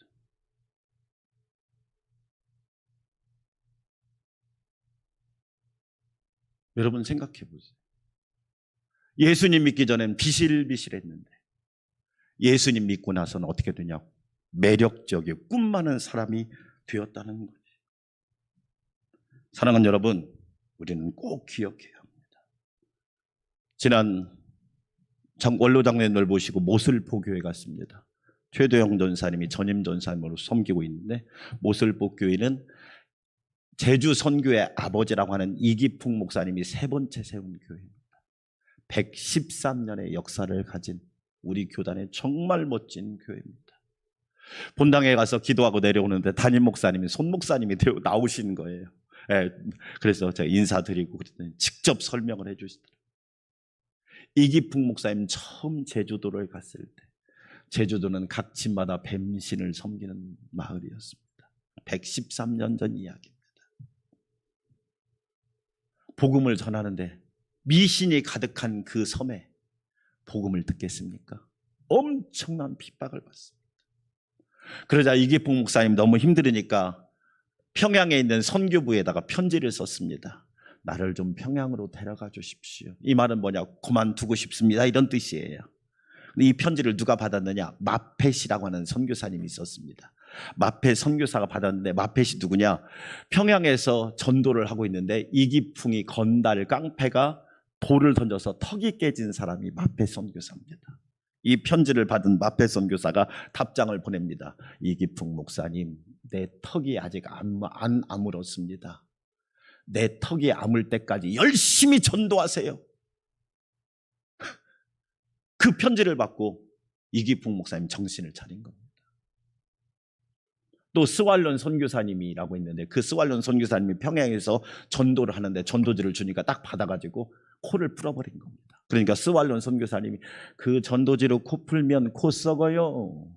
여러분 생각해 보세요. 예수님 믿기 전엔 비실비실했는데 예수님 믿고 나서는 어떻게 되냐고, 매력적이고 꿈 많은 사람이 되었다는 거죠. 사랑하는 여러분, 우리는 꼭 기억해야 합니다. 지난 원로장로님을 모시고 모슬포 교회 갔습니다. 최도영 전사님이 전임 전사님으로 섬기고 있는데, 모슬포 교회는 제주 선교의 아버지라고 하는 이기풍 목사님이 세 번째 세운 교회입니다. 113년의 역사를 가진 우리 교단의 정말 멋진 교회입니다. 본당에 가서 기도하고 내려오는데 담임 목사님이 손 목사님이 나오시는 거예요. 그래서 제가 인사드리고 그랬더니 직접 설명을 해주시더라고요. 이기풍 목사님 처음 제주도를 갔을 때, 제주도는 각 집마다 뱀신을 섬기는 마을이었습니다. 113년 전 이야기입니다. 복음을 전하는데 미신이 가득한 그 섬에 복음을 듣겠습니까? 엄청난 핍박을 받습니다. 그러자 이기풍 목사님 너무 힘들으니까 평양에 있는 선교부에다가 편지를 썼습니다. 나를 좀 평양으로 데려가 주십시오. 이 말은 뭐냐? 그만두고 싶습니다, 이런 뜻이에요. 이 편지를 누가 받았느냐? 마펫이라고 하는 선교사님이 있었습니다. 마펫 선교사가 받았는데, 마펫이 누구냐? 평양에서 전도를 하고 있는데 이기풍이 건달 깡패가 돌을 던져서 턱이 깨진 사람이 마펫 선교사입니다. 이 편지를 받은 마펫 선교사가 답장을 보냅니다. 이기풍 목사님, 내 턱이 아직 안 아물었습니다. 내 턱이 아물 때까지 열심히 전도하세요. 그 편지를 받고 이기풍 목사님 정신을 차린 겁니다. 또 스왈론 선교사님이라고 있는데, 그 스왈론 선교사님이 평양에서 전도를 하는데 전도지를 주니까 딱 받아가지고 코를 풀어버린 겁니다. 그러니까 스왈론 선교사님이 그 전도지로 코 풀면 코 썩어요.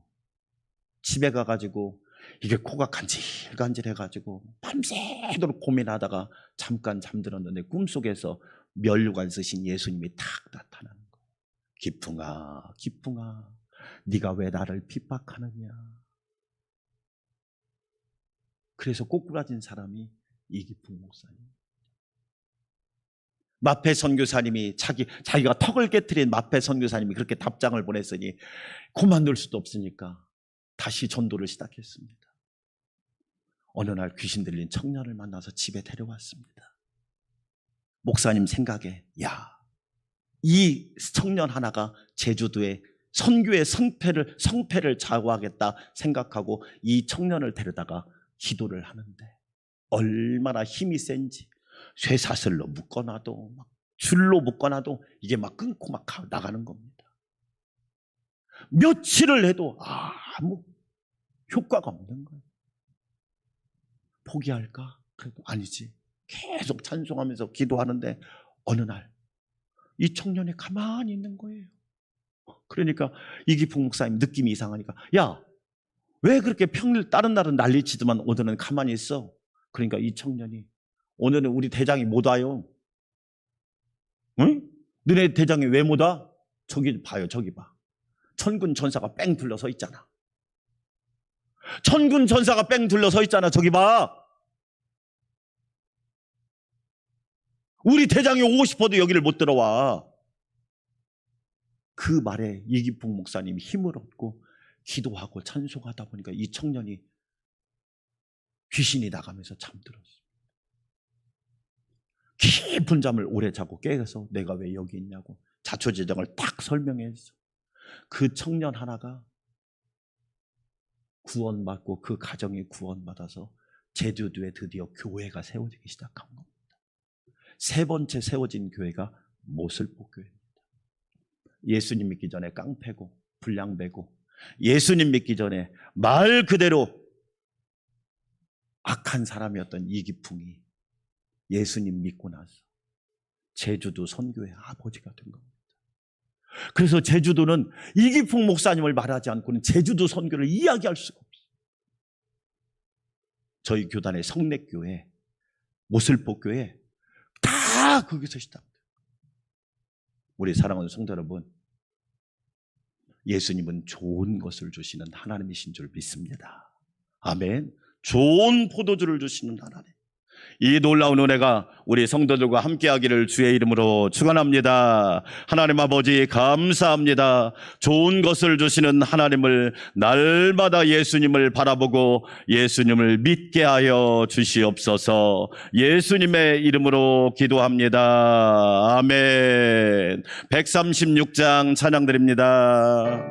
집에 가가지고 이게 코가 간질간질해가지고 밤새도록 고민하다가 잠깐 잠들었는데 꿈속에서 면류관 쓰신 예수님이 탁 나타나는 거예요. 기풍아, 기풍아, 네가 왜 나를 핍박하느냐. 그래서 꼬꾸라진 사람이 이기풍 목사님. 마페 선교사님이 자기가 턱을 깨트린 마페 선교사님이 그렇게 답장을 보냈으니 그만둘 수도 없으니까 다시 전도를 시작했습니다. 어느 날 귀신 들린 청년을 만나서 집에 데려왔습니다. 목사님 생각에, 이 청년 하나가 제주도에 선교의 성패를 좌우하겠다 생각하고 이 청년을 데려다가 기도를 하는데 얼마나 힘이 센지, 쇠사슬로 묶어놔도 막 줄로 묶어놔도 이게 막 끊고 막 나가는 겁니다. 며칠을 해도 아무 효과가 없는 거예요. 포기할까? 그래도 아니지. 계속 찬송하면서 기도하는데 어느 날 이 청년이 가만히 있는 거예요. 그러니까 이기풍 목사님 느낌이 이상하니까, 왜 그렇게 평일 다른 날은 난리치더만 오늘은 가만히 있어? 그러니까 이 청년이, 오늘은 우리 대장이 못 와요. 응? 너네 대장이 왜 못 와? 저기 봐요, 저기 봐. 천군 전사가 뺑 둘러서 있잖아. 천군 전사가 뺑 둘러서 있잖아. 저기 봐. 우리 대장이 오고 싶어도 여기를 못 들어와. 그 말에 이기풍 목사님이 힘을 얻고 기도하고 찬송하다 보니까 이 청년이 귀신이 나가면서 잠들었어요. 깊은 잠을 오래 자고 깨서 내가 왜 여기 있냐고 자초지종을 딱 설명했어. 그 청년 하나가 구원받고 그 가정이 구원받아서 제주도에 드디어 교회가 세워지기 시작한 겁니다. 세 번째 세워진 교회가 모슬포교회입니다. 예수님 믿기 전에 깡패고 불량배고, 예수님 믿기 전에 말 그대로 악한 사람이었던 이기풍이 예수님 믿고 나서 제주도 선교의 아버지가 된 겁니다. 그래서 제주도는 이기풍 목사님을 말하지 않고는 제주도 선교를 이야기할 수가 없어요. 저희 교단의 성례교회, 모슬포교회 다 거기서 시작합니다. 우리 사랑하는 성도 여러분, 예수님은 좋은 것을 주시는 하나님이신 줄 믿습니다. 아멘. 좋은 포도주를 주시는 하나님. 이 놀라운 은혜가 우리 성도들과 함께하기를 주의 이름으로 축원합니다. 하나님 아버지 감사합니다. 좋은 것을 주시는 하나님을 날마다 예수님을 바라보고 예수님을 믿게 하여 주시옵소서. 예수님의 이름으로 기도합니다. 아멘. 136장 찬양드립니다.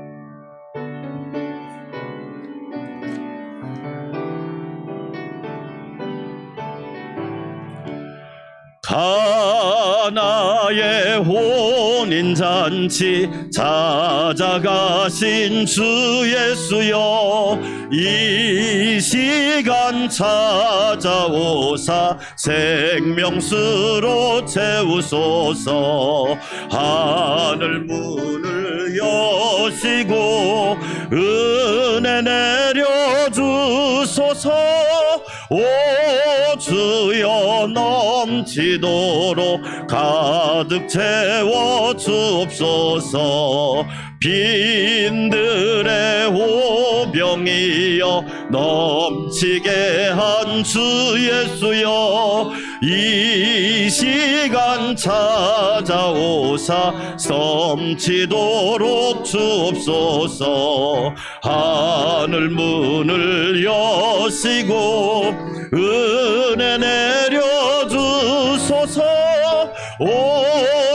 가나의 혼인잔치 찾아가신 주 예수여, 이 시간 찾아오사 생명수로 채우소서. 하늘 문을 여시고 은혜 내려주소서. 오 주여 넘치도록 가득 채워 주옵소서. 빈들의 오병이여 넘치게 한 주 예수여, 이 시간 찾아오사 넘치도록 주옵소서. 하늘 문을 여시고 은혜 내려주소서. 오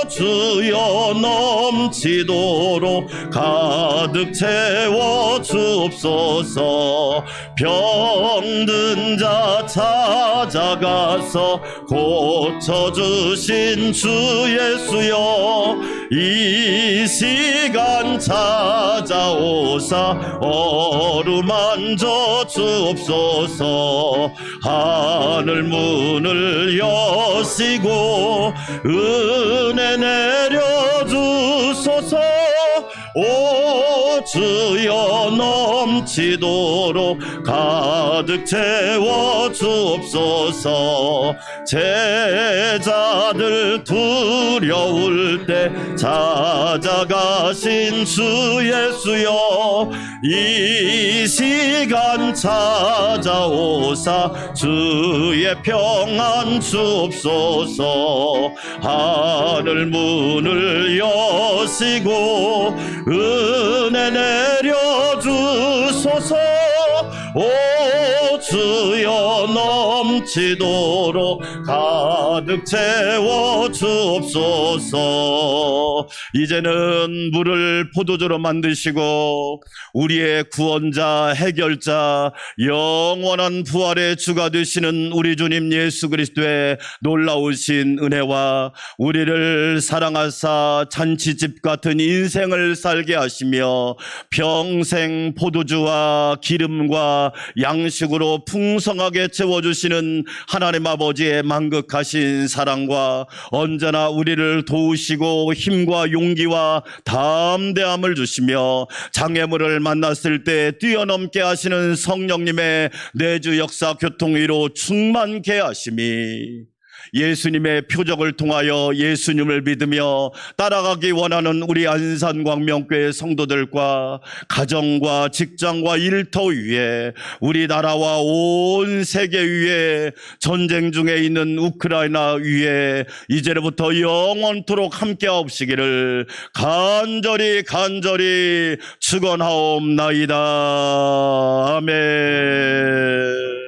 주여 넘치도록 가득 채워 주옵소서. 병든 자 찾아가서 고쳐주신 주 예수여, 이 시간 찾아오사 어루만져 주옵소서. 하늘 문을 여시고 은혜 내려주소서. 오 주여 넘치도록 가득 채워 주옵소서. 제자들 두려울 때 찾아가신 주 예수여, 이 시간 찾아오사 주의 평안 주옵소서. 하늘 문을 여시고 은혜 내려주소서. 오 주여 넘치도록 가득 채워 주옵소서. 이제는 물을 포도주로 만드시고 우리의 구원자 해결자 영원한 부활의 주가 되시는 우리 주님 예수 그리스도의 놀라우신 은혜와 우리를 사랑하사 잔치집 같은 인생을 살게 하시며 평생 포도주와 기름과 양식으로 풍성하게 채워주시는 하나님 아버지의 만극하신 사랑과 언제나 우리를 도우시고 힘과 용기와 담대함을 주시며 장애물을 만났을 때 뛰어넘게 하시는 성령님의 내주 역사 교통위로 충만케 하심이 예수님의 표적을 통하여 예수님을 믿으며 따라가기 원하는 우리 안산광명교회 성도들과 가정과 직장과 일터 위에 우리나라와 온 세계 위에 전쟁 중에 있는 우크라이나 위에 이제부터 영원토록 함께하옵시기를 간절히 축원하옵나이다. 아멘.